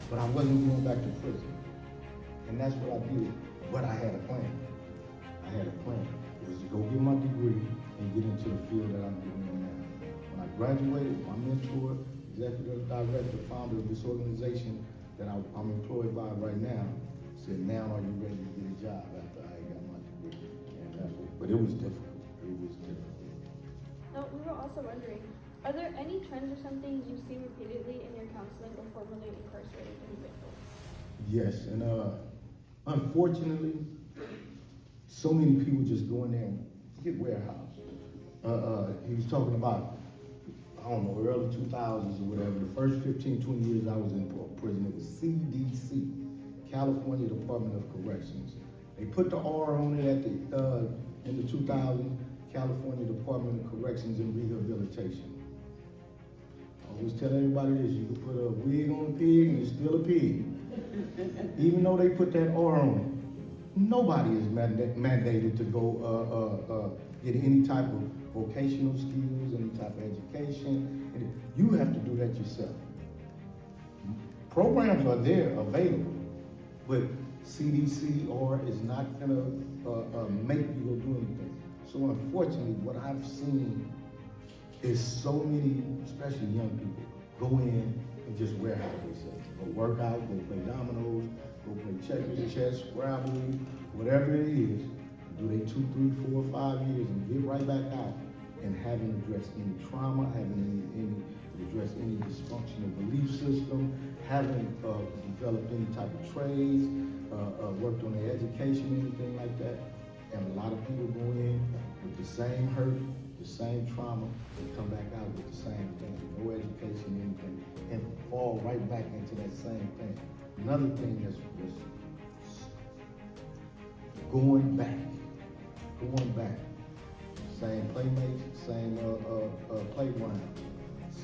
But I wasn't going back to prison. And that's what I did. But I had a plan. It was to go get my degree and get into the field that I'm doing now. When I graduated, my mentor, executive director, founder of this organization that I'm employed by right now, said, now are you ready to get a job after I got my degree? And that's what, but it was difficult. Now, we were also wondering, are there any trends or something you've seen repeatedly in your counseling of formerly incarcerated individuals? Yes, and unfortunately, so many people just go in there and get warehouse. He was talking about, I don't know, early 2000s or whatever. The first 15, 20 years I was in prison, it was CDC, California Department of Corrections. They put the R on it at in the 2000s, California Department of Corrections and Rehabilitation. I always tell everybody this, you can put a wig on a pig and it's still a pig. Even though they put that R on it, nobody is mandated to go get any type of vocational skills, any type of education. And you have to do that yourself. Programs are there available, but CDC or is not gonna make you go do anything. So unfortunately, what I've seen is so many, especially young people, go in and just warehouse themselves. Go work out, go play dominoes, go play checkers, chess, Scrabble, whatever it is. Do they 2, 3, 4, 5 years and get right back out and haven't addressed any trauma, haven't addressed any dysfunctional belief system, haven't developed any type of trades, worked on their education, anything like that. And a lot of people go in with the same hurt, the same trauma, and come back out with the same thing, no education, anything, and fall right back into that same thing. Another thing that's going back. Same playmates, same playground.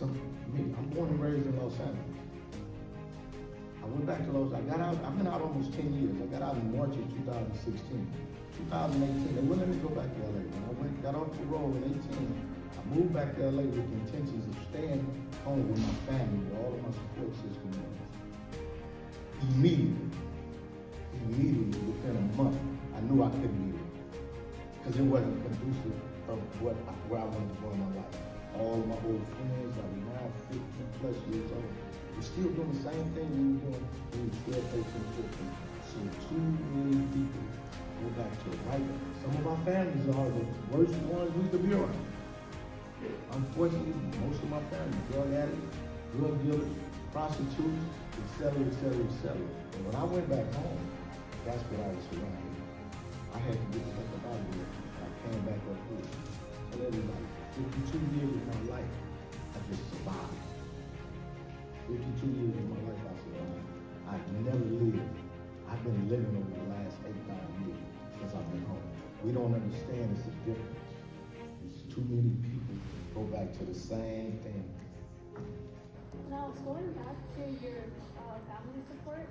I'm born and raised in Los Angeles. I went back to I've been out almost 10 years. I got out in March of 2016. 2018, they wouldn't let me go back to LA. When I got off the road in 18, I moved back to LA with the intentions of staying home with my family, with all of my support system members. Immediately, within a month, I knew I couldn't leave it. Because it wasn't conducive of where I wanted to go in my life. All of my old friends, I was now 50 plus years old. We're still doing the same thing we were doing when we were 12, 13, 14. So too many people go back to it, right? Some of our families are the worst ones we could be around. Unfortunately, most of my family, drug addicts, drug dealers, prostitutes, et cetera, et cetera, et cetera. And when I went back home, that's what I was surrounded with. I had to get the heck up out of here. And I came back up here. Tell everybody, 52 years of my life, I just survived. 52 years of my life, I survived. I've never lived. I've been living over the last 8-9 years since I've been home. We don't understand it's a difference. It's too many people go back to the same thing. Now, going back to your family support,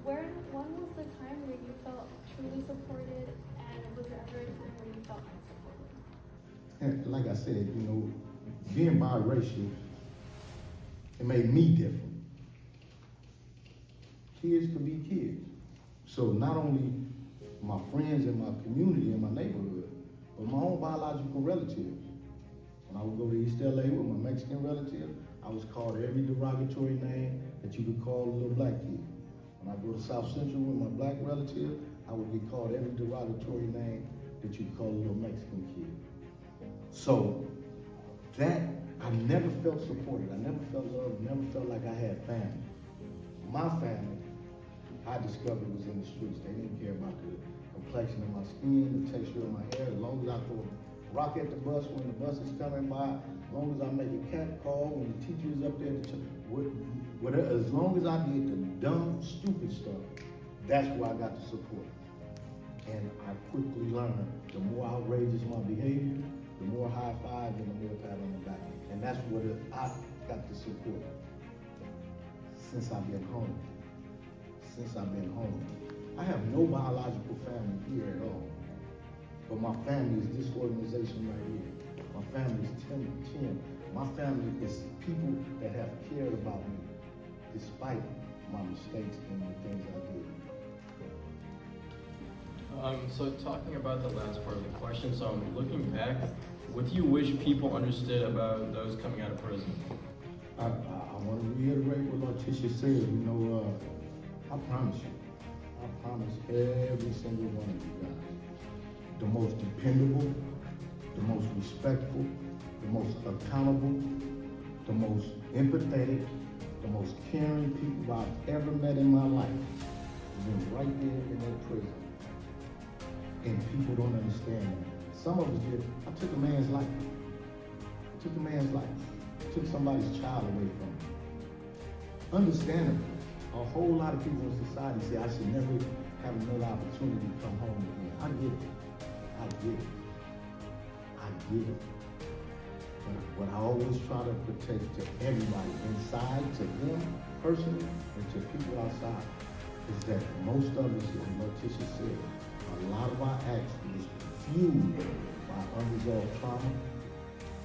when was the time where you felt truly supported, and was there ever a time where you felt unsupported? And like I said, you know, being biracial, it made me different. Kids could be kids. So not only my friends in my community, in my neighborhood, but my own biological relatives. When I would go to East LA with my Mexican relative, I was called every derogatory name that you could call a little black kid. When I go to South Central with my black relative, I would get called every derogatory name that you could call a little Mexican kid. So that, I never felt supported. I never felt loved, never felt like I had family. My family, I discovered was in the streets. They didn't care about the complexion of my skin, the texture of my hair. As long as I throw a rock at the bus when the bus is coming by, as long as I make a cat call when the teacher is up there, as long as I did the dumb, stupid stuff, that's where I got the support. And I quickly learned, the more outrageous my behavior, the more high five and the more pat on the back. And that's where I got the support. Since I've been home. I have no biological family here at all. But my family is this organization right here. My family is Tim. My family is people that have cared about me despite my mistakes and the things I did. So talking about the last part of the question, so looking back, what do you wish people understood about those coming out of prison? I want to reiterate what Letitia said. You know, I promise every single one of you guys, the most dependable, the most respectful, the most accountable, the most empathetic, the most caring people I've ever met in my life has been right there in that prison. And people don't understand that. Some of us did. I took a man's life. I took somebody's child away from me. Understandable. A whole lot of people in society say I should never have another opportunity to come home again. I get it. But what I always try to protect to everybody inside, to them personally, and to people outside, is that most of us, as Letitia said, a lot of our acts was fueled by unresolved trauma,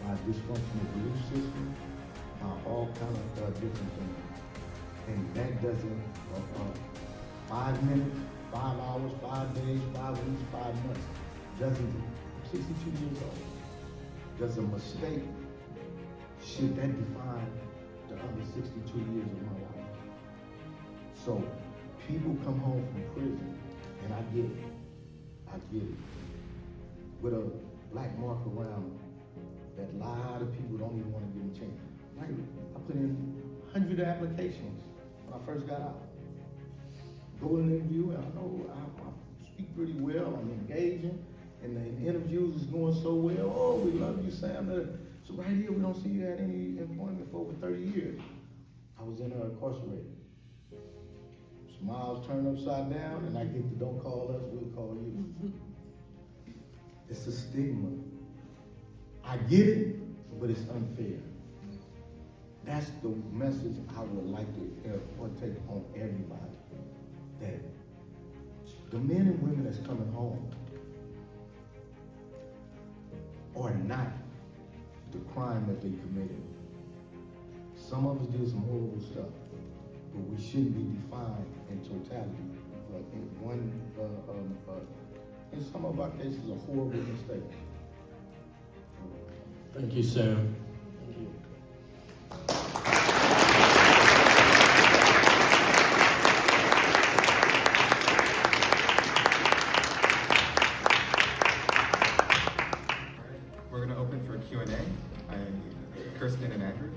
by dysfunctional belief system, by all kinds of different things. And that doesn't, 5 minutes, 5 hours, 5 days, 5 weeks, 5 months, doesn't, I'm 62 years old. Does a mistake, should that define the other 62 years of my life? So, people come home from prison, and I get it, with a black mark around that a lot of people don't even want to give them a chance. Right? I put in 100 applications when I first got out. Go in an interview, and I know I speak pretty well, I'm engaging, and the interviews is going so well. Oh, we love you, Sam. So right here, we don't see you at any employment for over 30 years. I was incarcerated. Smiles turned upside down, and I get the don't call us, we'll call you. It's a stigma. I get it, but it's unfair. That's the message I would like to take on everybody. That the men and women that's coming home are not the crime that they committed. Some of us did some horrible stuff, but we shouldn't be defined in totality. In some of our cases, a horrible mistake. Thank you, Sam. Thank you. Kirsten and Andrew.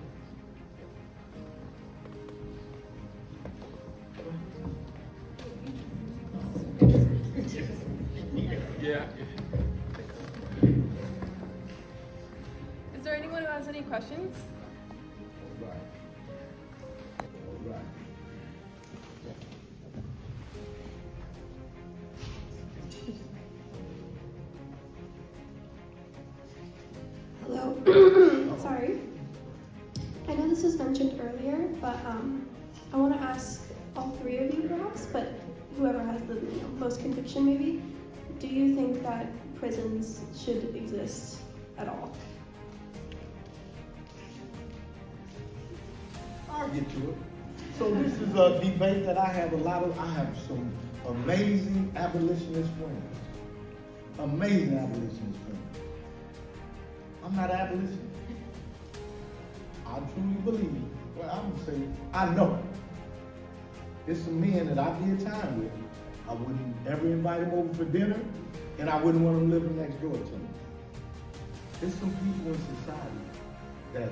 Yeah. Is there anyone who has any questions? Hello. Sorry. I know this was mentioned earlier, but I want to ask all three of you perhaps, but whoever has the most conviction maybe. Do you think that prisons should exist at all? I'll get to it. So this is a debate that I have I have some amazing abolitionist friends. Amazing abolitionist friends. I'm not an abolitionist. I truly believe, well, I would say, I know. There's some men that I did time with. I wouldn't ever invite them over for dinner, and I wouldn't want them living next door to me. There's some people in society that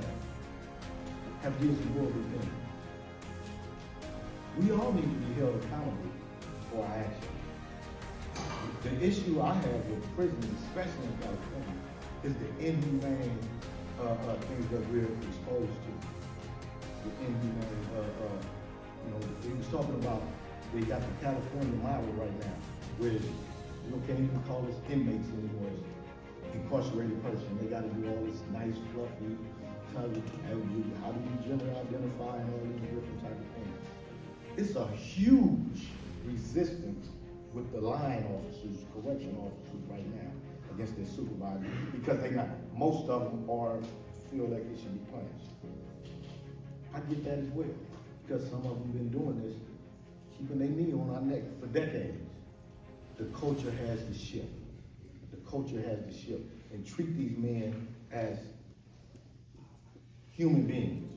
have did some horrible things. We all need to be held accountable for our actions. The issue I have with prisons, especially in California, is the inhumane things that we're exposed to. The inhumane, he was talking about, they got the California model right now, where can't even call us inmates anymore, it's incarcerated person. They got to do all this nice, fluffy, how do you gender identify and all these different type of things. It's a huge resistance with the line officers, correction officers right now against their supervisors because most of them feel like they should be punished. I get that as well because some of them been doing this, keeping their knee on our neck for decades. The culture has to shift. The culture has to shift and treat these men as human beings.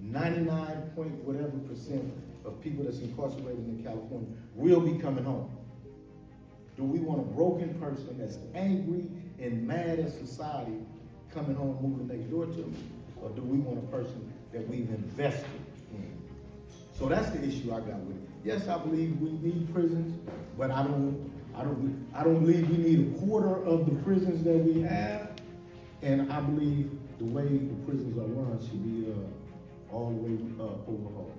99% of people that's incarcerated in California will be coming home. Do we want a broken person that's angry and mad at society coming home, moving next door to me? Or do we want a person that we've invested in? So that's the issue I got with it. Yes, I believe we need prisons, but I don't believe we need a quarter of the prisons that we have. And I believe the way the prisons are run should be all the way overhauled.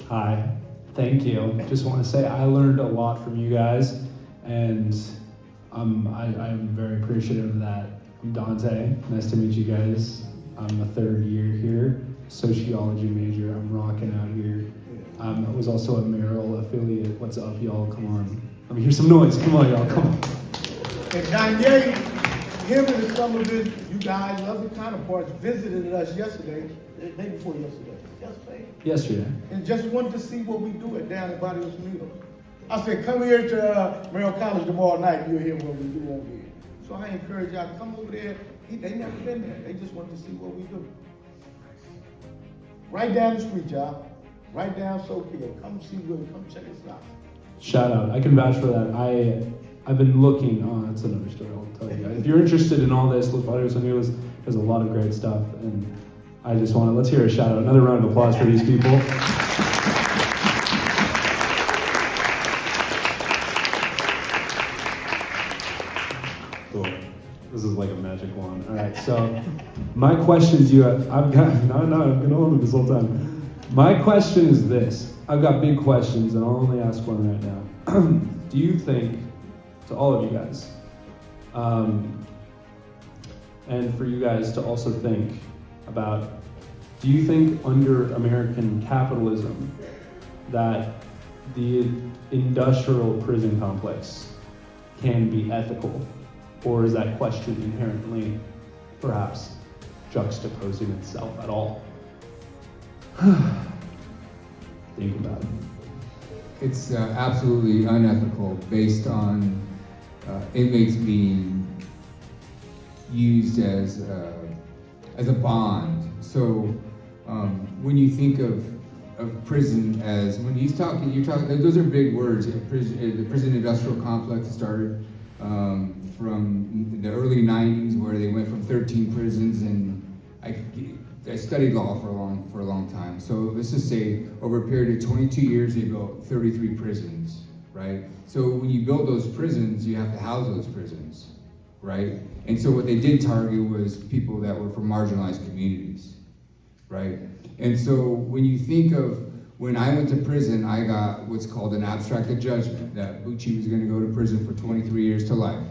Hi, thank you. Just want to say I learned a lot from you guys, and I'm very appreciative of that. I'm Dante. Nice to meet you guys. I'm a third year here, sociology major. I'm rocking out here. I was also a Merrill affiliate. What's up, y'all? Come on. Let me hear some noise. Come on, y'all. Come on. And Kanye, him and some of his, you guys, other counterparts, visited us yesterday, day before yesterday. Yesterday. And just wanted to see what we do down at Barrios Unidos. I said, come here to Merrill College tomorrow night, you'll hear what we do over here. So I encourage y'all to come over there. They never been there. They just want to see what we do. Right down the street, y'all. Right down Soap Hill. Come see Will. Come check us out. Shout out. I can vouch for that. I've been looking. Oh, that's another story I'll tell you guys. If you're interested in all this, Los Barrios Unidos, there's a lot of great stuff. And I just want to, let's hear a shout out. Another round of applause for these people. Cool. This is like a magic wand. All right, so my question to you, I've been on this whole time. My question is this. I've got big questions, and I'll only ask one right now. Do you think, to all of you guys, and for you guys to also think about, do you think under American capitalism that the industrial prison complex can be ethical? Or is that question inherently, perhaps, juxtaposing itself at all? Think about it. It's absolutely unethical based on inmates being used as a bond. So when you think of of prison as, when he's talking, you're talking, those are big words. The prison industrial complex started from the early 90s, where they went from 13 prisons, and I studied law for a long time. So let's just say over a period of 22 years, they built 33 prisons, right? So when you build those prisons, you have to house those prisons, right? And so what they did target was people that were from marginalized communities, right? And so when you think of, when I went to prison, I got what's called an abstracted judgment that Bucci was going to go to prison for 23 years to life,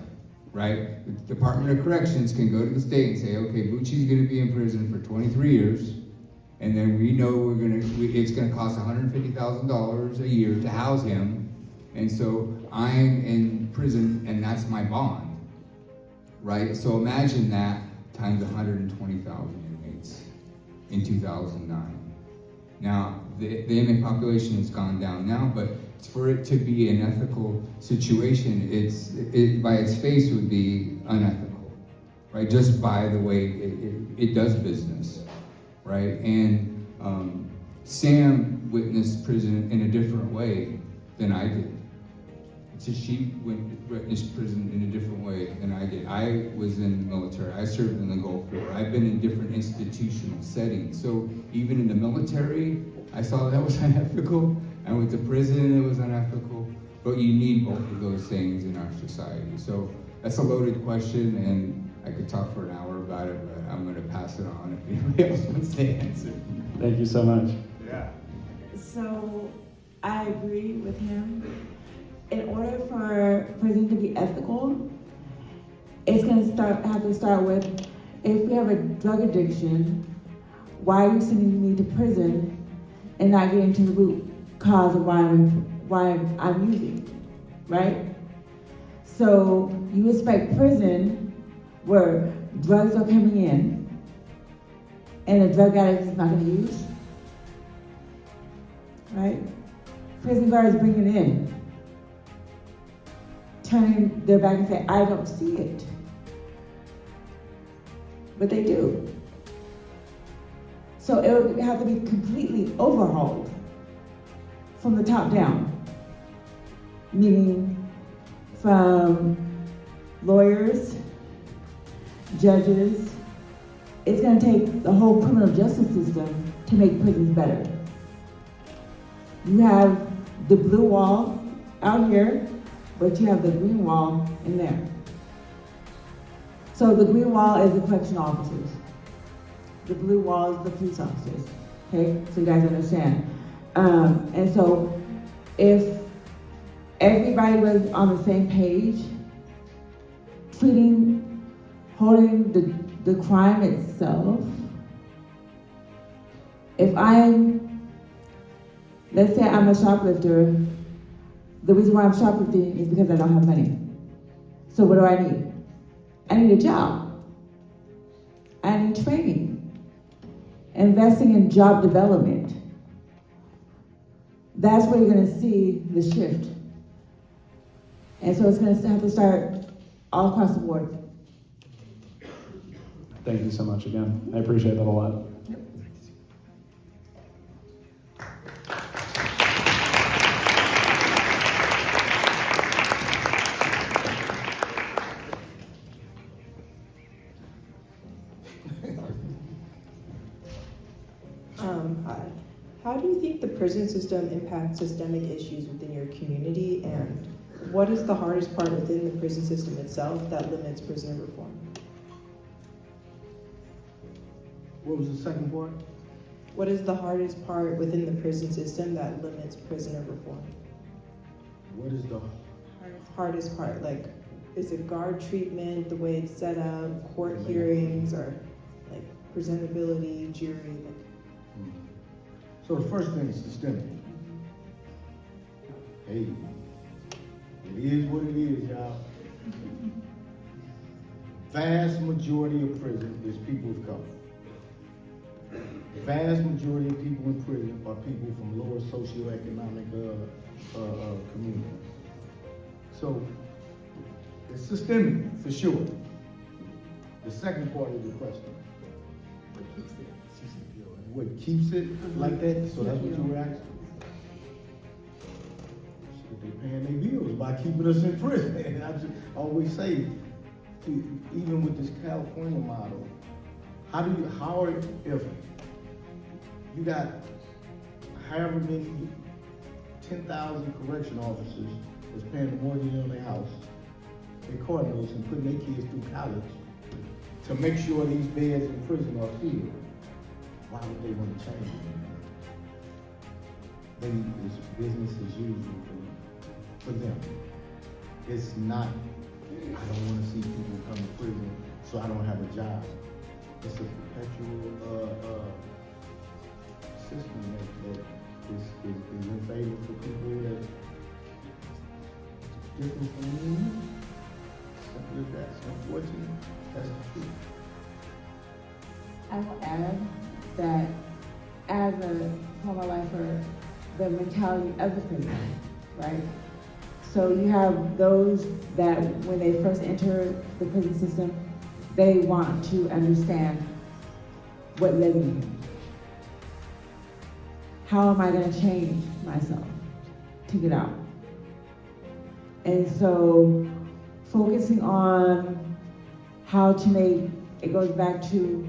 right? The Department of Corrections can go to the state and say, okay, Bucci's going to be in prison for 23 years, and then we know it's going to cost $150,000 a year to house him, and so I'm in prison, and that's my bond, right? So imagine that times 120,000 inmates in 2009. Now, the inmate population has gone down now, but for it to be an ethical situation, it by its face would be unethical, right? Just by the way it does business, right? And Sam witnessed prison in a different way than I did. So she witnessed prison in a different way than I did. I was in the military. I served in the Gulf War. I've been in different institutional settings. So even in the military, I saw that was unethical. I went to prison, it was unethical. But you need both of those things in our society. So that's a loaded question, and I could talk for an hour about it, but I'm going to pass it on if anybody else wants to answer. Thank you so much. Yeah. So I agree with him. In order for prison to be ethical, it's going to have to start with, if we have a drug addiction, why are you sending me to prison and not getting to the root cause of why I'm using, right? So you expect prison where drugs are coming in and a drug addict is not going to use, right? Prison guards bring it in, turning their back and say, I don't see it. But they do. So it would have to be completely overhauled from the top down, meaning from lawyers, judges. It's going to take the whole criminal justice system to make prisons better. You have the blue wall out here, but you have the green wall in there. So the green wall is the correctional officers. The blue wall is the police officers, okay? So you guys understand. And so if everybody was on the same page, holding the crime itself, if let's say I'm a shoplifter, the reason why I'm shoplifting is because I don't have money. So what do I need? I need a job. I need training. Investing in job development. That's where you're going to see the shift. And so it's going to have to start all across the board. Thank you so much again. I appreciate that a lot. Hi. How do you think the prison system impacts systemic issues within your community, and what is the hardest part within the prison system itself that limits prisoner reform? What was the second part? What is the hardest part within the prison system that limits prisoner reform? What is the hardest part? Like, is it guard treatment, the way it's set up, court hearings, or like presentability, jury? So the first thing is systemic. Hey, it is what it is, y'all. Vast majority of prison is people of color. Vast majority of people in prison are people from lower socioeconomic communities. So it's systemic for sure. The second part of the question. what keeps it like that, so that's what you were asking? Shit, they paying their bills by keeping us in prison. And I just always say, even with this California model, if you got however many 10,000 correction officers that's paying the mortgage on their house, their car notes, and putting their kids through college to make sure these beds in prison are filled, why would they want to change it? Then it's business as usual for them. It's not, I don't want to see people come to prison, so I don't have a job. It's a perpetual system that is in favor for people that different from me. Simple as that. It's unfortunate. That's the truth. I will add that as a former lifer, the mentality of the prison, right? So you have those that when they first enter the prison system, they want to understand what led me here. How am I going to change myself to get out? And so focusing on how to make, it goes back to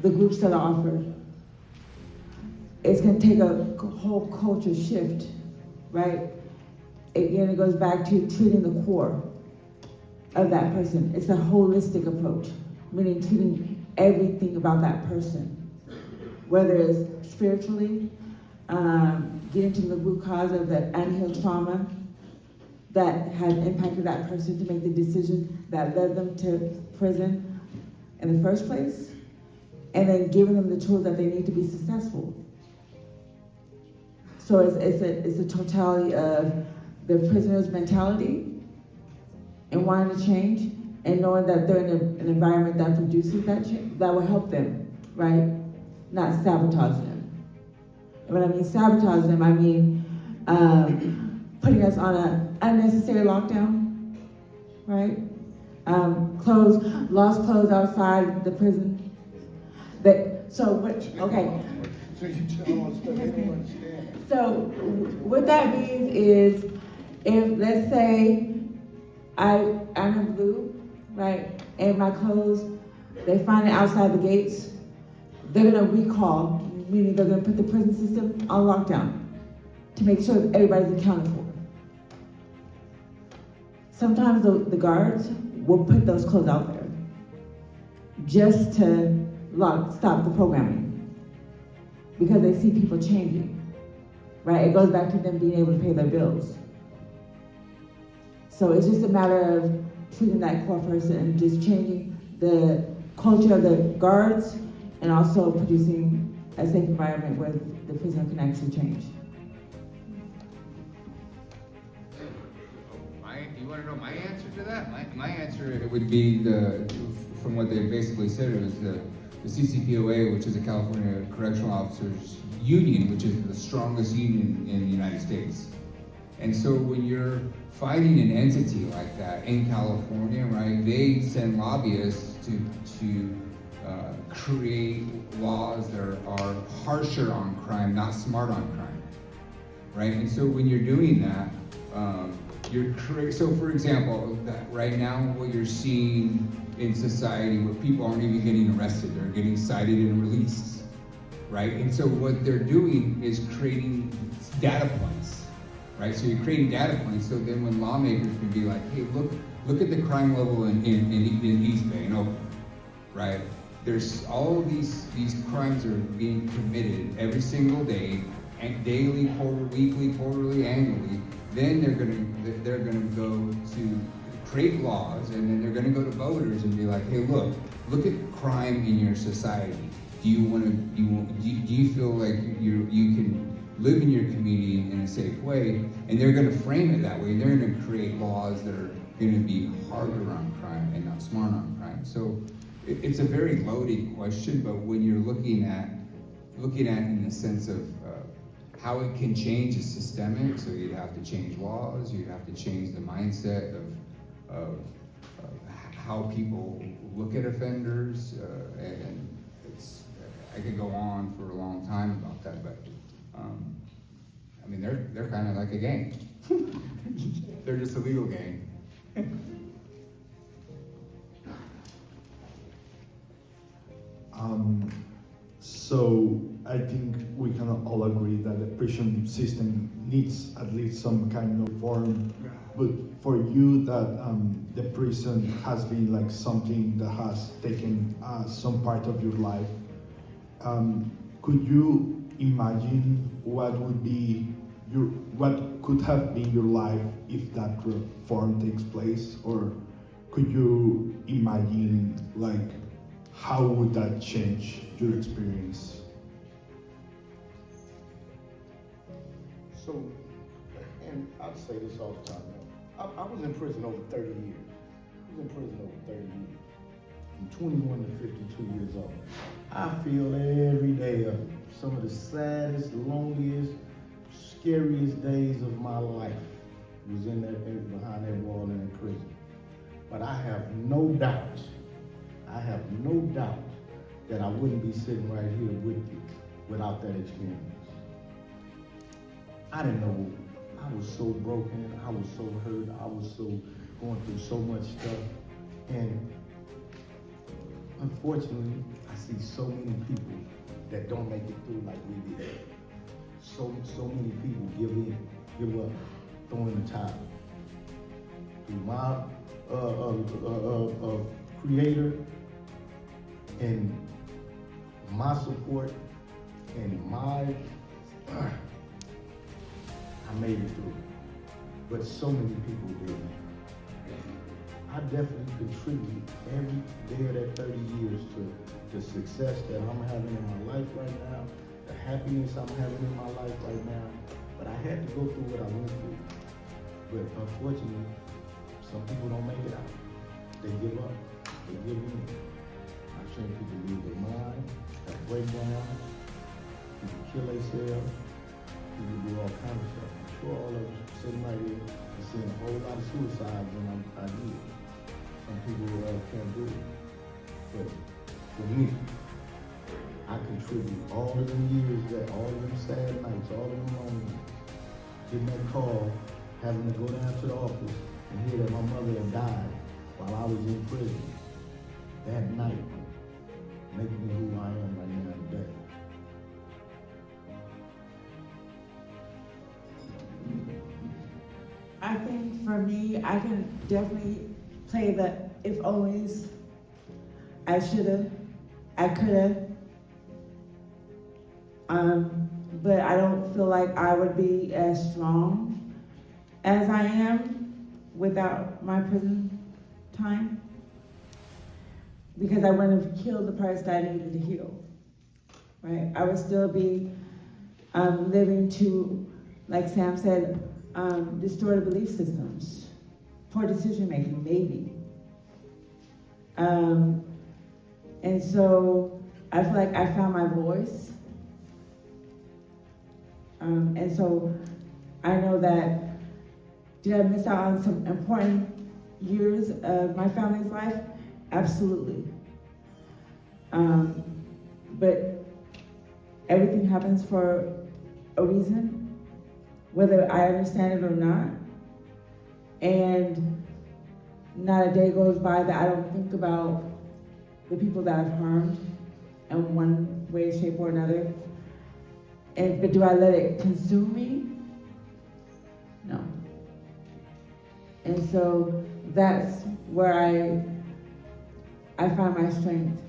the groups that are offered. It's going to take a whole culture shift, right? Again, it goes back to treating the core of that person. It's a holistic approach, meaning treating everything about that person, whether it's spiritually, getting to the root cause of the unhealed trauma that has impacted that person to make the decisions that led them to prison in the first place, and then giving them the tools that they need to be successful. So it's a totality of the prisoner's mentality and wanting to change, and knowing that they're in an environment that produces that change, that will help them, right? Not sabotage them. And when I mean sabotage them, I mean putting us on an unnecessary lockdown, right? Lost clothes outside the prison. So what that means is, if let's say I'm in blue, right, and my clothes, they find it outside the gates, they're gonna recall, meaning they're gonna put the prison system on lockdown to make sure that everybody's accounted for. Sometimes the guards will put those clothes out there just to stop the programming, because they see people changing, right? It goes back to them being able to pay their bills. So it's just a matter of treating that core person and just changing the culture of the guards, and also producing a safe environment where the prisoner can actually change. You want to know my answer to that? My answer would be from what they basically said, it was the CCPOA, which is the California Correctional Officers Union, which is the strongest union in the United States. And so when you're fighting an entity like that in California, right, they send lobbyists to create laws that are harsher on crime, not smart on crime, right? And so when you're doing that, so for example, right now what you're seeing in society where people aren't even getting arrested, they're getting cited and released, right? And so what they're doing is creating data points, right? So you're creating data points, so then when lawmakers can be like, hey, look at the crime level in East Bay, in Oakland, right? There's all these crimes are being committed every single day, and daily, weekly, quarterly, annually. Then they're gonna go to create laws, and then they're gonna go to voters and be like, hey, look at crime in your society. Do you feel like you can live in your community in a safe way? And they're gonna frame it that way. They're gonna create laws that are gonna be harder on crime and not smart on crime. So it's a very loaded question, but when you're looking at in the sense of how it can change is systemic, so you'd have to change laws, you'd have to change the mindset of how people look at offenders, and I could go on for a long time about that, but I mean, they're kind of like a gang. They're just a legal gang. So I think we can all agree that the prison system needs at least some kind of reform. But for you, that the prison has been like something that has taken some part of your life, could you imagine what could have been your life if that reform takes place? Or could you imagine like how would that change your experience? So, and I'd say this all the time. I was in prison over 30 years. From 21 to 52 years old. I feel every day of some of the saddest, loneliest, scariest days of my life was in that behind that wall in that prison. But I have no doubt that I wouldn't be sitting right here with you without that experience. I didn't know, I was so broken, I was so hurt, I was so going through so much stuff. And unfortunately, I see so many people that don't make it through like we did. So many people give up, throw in the towel. Through my creator and my support and my, I made it through. But so many people didn't. I definitely contribute every day of that 30 years to the success that I'm having in my life right now, the happiness I'm having in my life right now. But I had to go through what I went through. But unfortunately, some people don't make it out. They give up. They give in. I've seen people lose their mind, have breakdowns, people kill themselves, people do all kinds of stuff. I'm sure all of us sitting right here and seeing a whole lot of suicides when I did. Some people can't do it. But for me, I contribute all of them years, all of them sad nights, all of them long nights, getting that call, having to go down to the office and hear that my mother had died while I was in prison. That night making me who I am right now today. I think for me, I can definitely play the if onlys. I shoulda, I coulda. But I don't feel like I would be as strong as I am without my prison time, because I wouldn't have healed the parts that I needed to heal, right? I would still be living to, like Sam said, distorted belief systems, poor decision making, maybe. And so I feel like I found my voice. And so I know that, did I miss out on some important years of my family's life? Absolutely. But everything happens for a reason, whether I understand it or not. And not a day goes by that I don't think about the people that I've harmed in one way, shape, or another. But do I let it consume me? No. And so that's where I find my strength.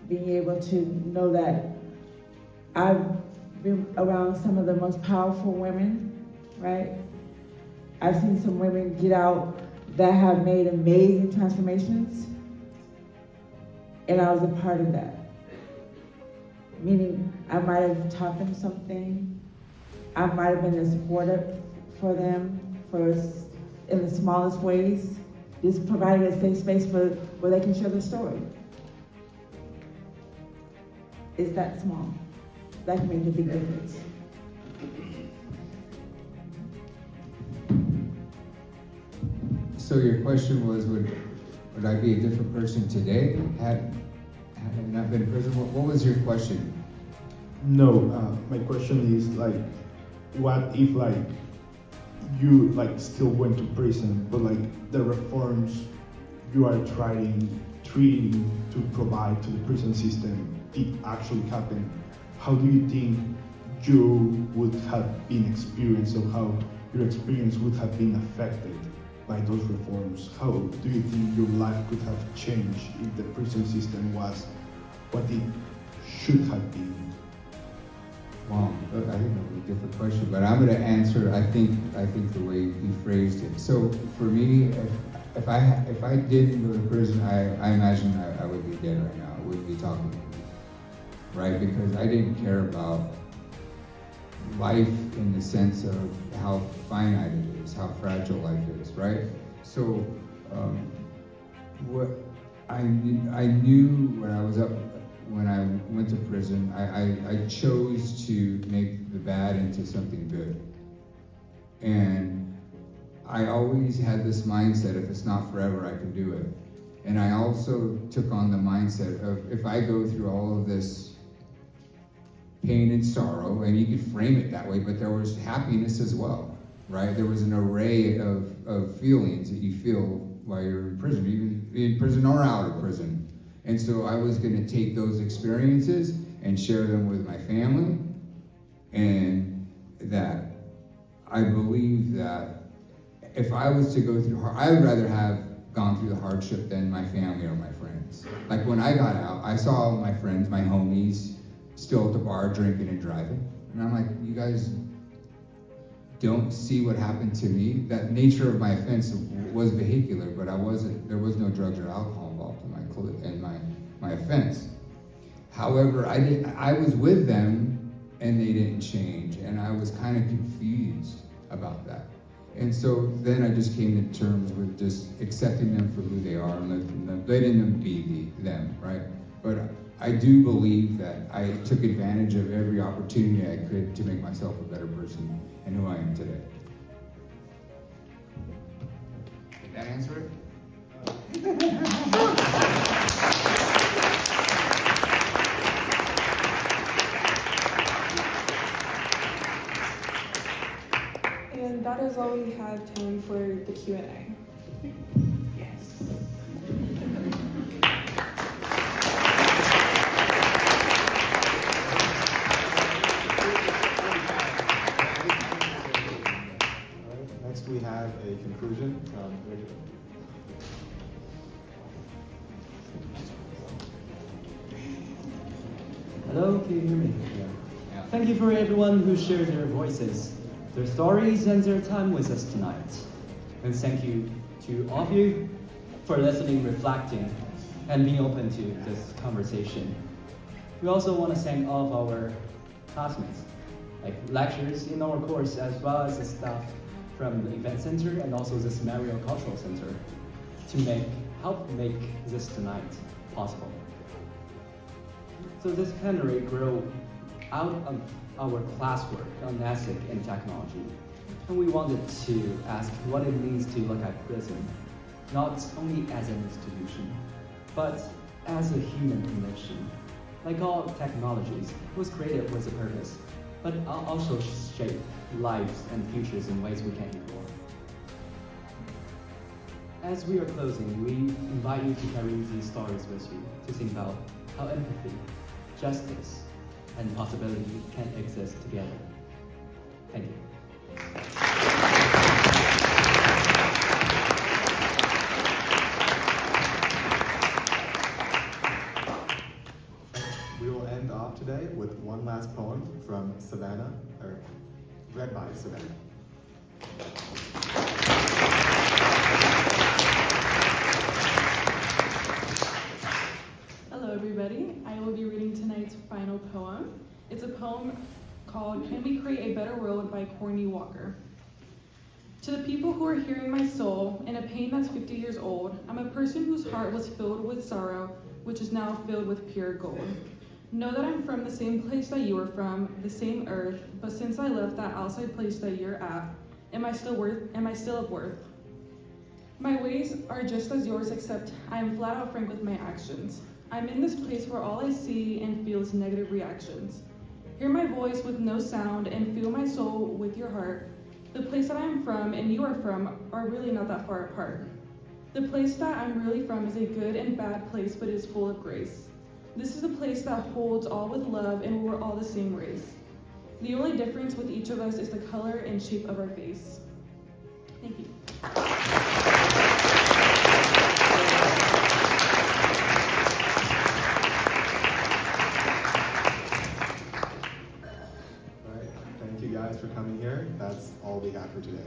Being able to know that I've been around some of the most powerful women, right? I've seen some women get out that have made amazing transformations, and I was a part of that. Meaning, I might have taught them something, I might have been a supporter for them, in the smallest ways, just providing a safe space where they can share their story. It's that small. That can make a big difference. So your question was, would I be a different person today had I and I've been in prison. What was your question? No, my question is like, what if like you like still went to prison, but like the reforms you are trying to provide to the prison system did actually happen? How do you think you would have been experienced, or how your experience would have been affected by those reforms? How do you think your life could have changed if the prison system was what it should have been? Wow, I think that was a different question, but I'm going to answer. I think the way you phrased it. So for me, if I didn't go to prison, I imagine I would be dead right now. I wouldn't be talking to you, right? Because I didn't care about life in the sense of how finite it is, how fragile life is, right? So what I knew when I was up. When I went to prison, I chose to make the bad into something good. And I always had this mindset, if it's not forever, I can do it. And I also took on the mindset of, if I go through all of this pain and sorrow, and you could frame it that way, but there was happiness as well, right? There was an array of feelings that you feel while you're in prison, even in prison or out of prison. And so I was going to take those experiences and share them with my family, and that I believe that if I was to go through, I would rather have gone through the hardship than my family or my friends. Like when I got out, I saw my friends, my homies, still at the bar drinking and driving, and I'm like, you guys don't see what happened to me. That nature of my offense was vehicular, but there was no drugs or alcohol involved in my offense. However, I was with them and they didn't change, and I was kind of confused about that. And so then I just came to terms with just accepting them for who they are and letting them be them, right? But I do believe that I took advantage of every opportunity I could to make myself a better person and who I am today. Did that answer it? And that is all we have time for the Q&A. Yes. Next we have a conclusion from Reggie. Hello, can you hear me? Yeah. Thank you for everyone who shared their voices, their stories, and their time with us tonight. And thank you to all of you for listening, reflecting, and being open to this conversation. We also want to thank all of our classmates, like lecturers in our course, as well as the staff from the event center and also this Mario Cultural Center to help make this tonight possible. So this plenary grew out of our classwork on ethics and technology, and we wanted to ask what it means to look at prison, not only as an institution, but as a human condition. Like all technologies, it was created with a purpose, but also shape lives and futures in ways we can't ignore. As we are closing, we invite you to carry these stories with you, to think about how empathy, justice, and possibility can exist together. Thank you. We will end off today with one last poem from Savannah, or read by Savannah. Hello everybody, I will be reading tonight's final poem. It's a poem called Can We Create a Better World by Courtney Walker. To the people who are hearing my soul in a pain that's 50 years old, I'm a person whose heart was filled with sorrow, which is now filled with pure gold. Know that I'm from the same place that you are from, the same earth, but since I left that outside place that you're at, am I still of worth? My ways are just as yours, except I am flat out frank with my actions. I'm in this place where all I see and feel is negative reactions. Hear my voice with no sound and feel my soul with your heart. The place that I am from and you are from are really not that far apart. The place that I'm really from is a good and bad place, but it is full of grace. This is a place that holds all with love and we're all the same race. The only difference with each of us is the color and shape of our face. Thank you. All right, thank you guys for coming here. That's all we have for today.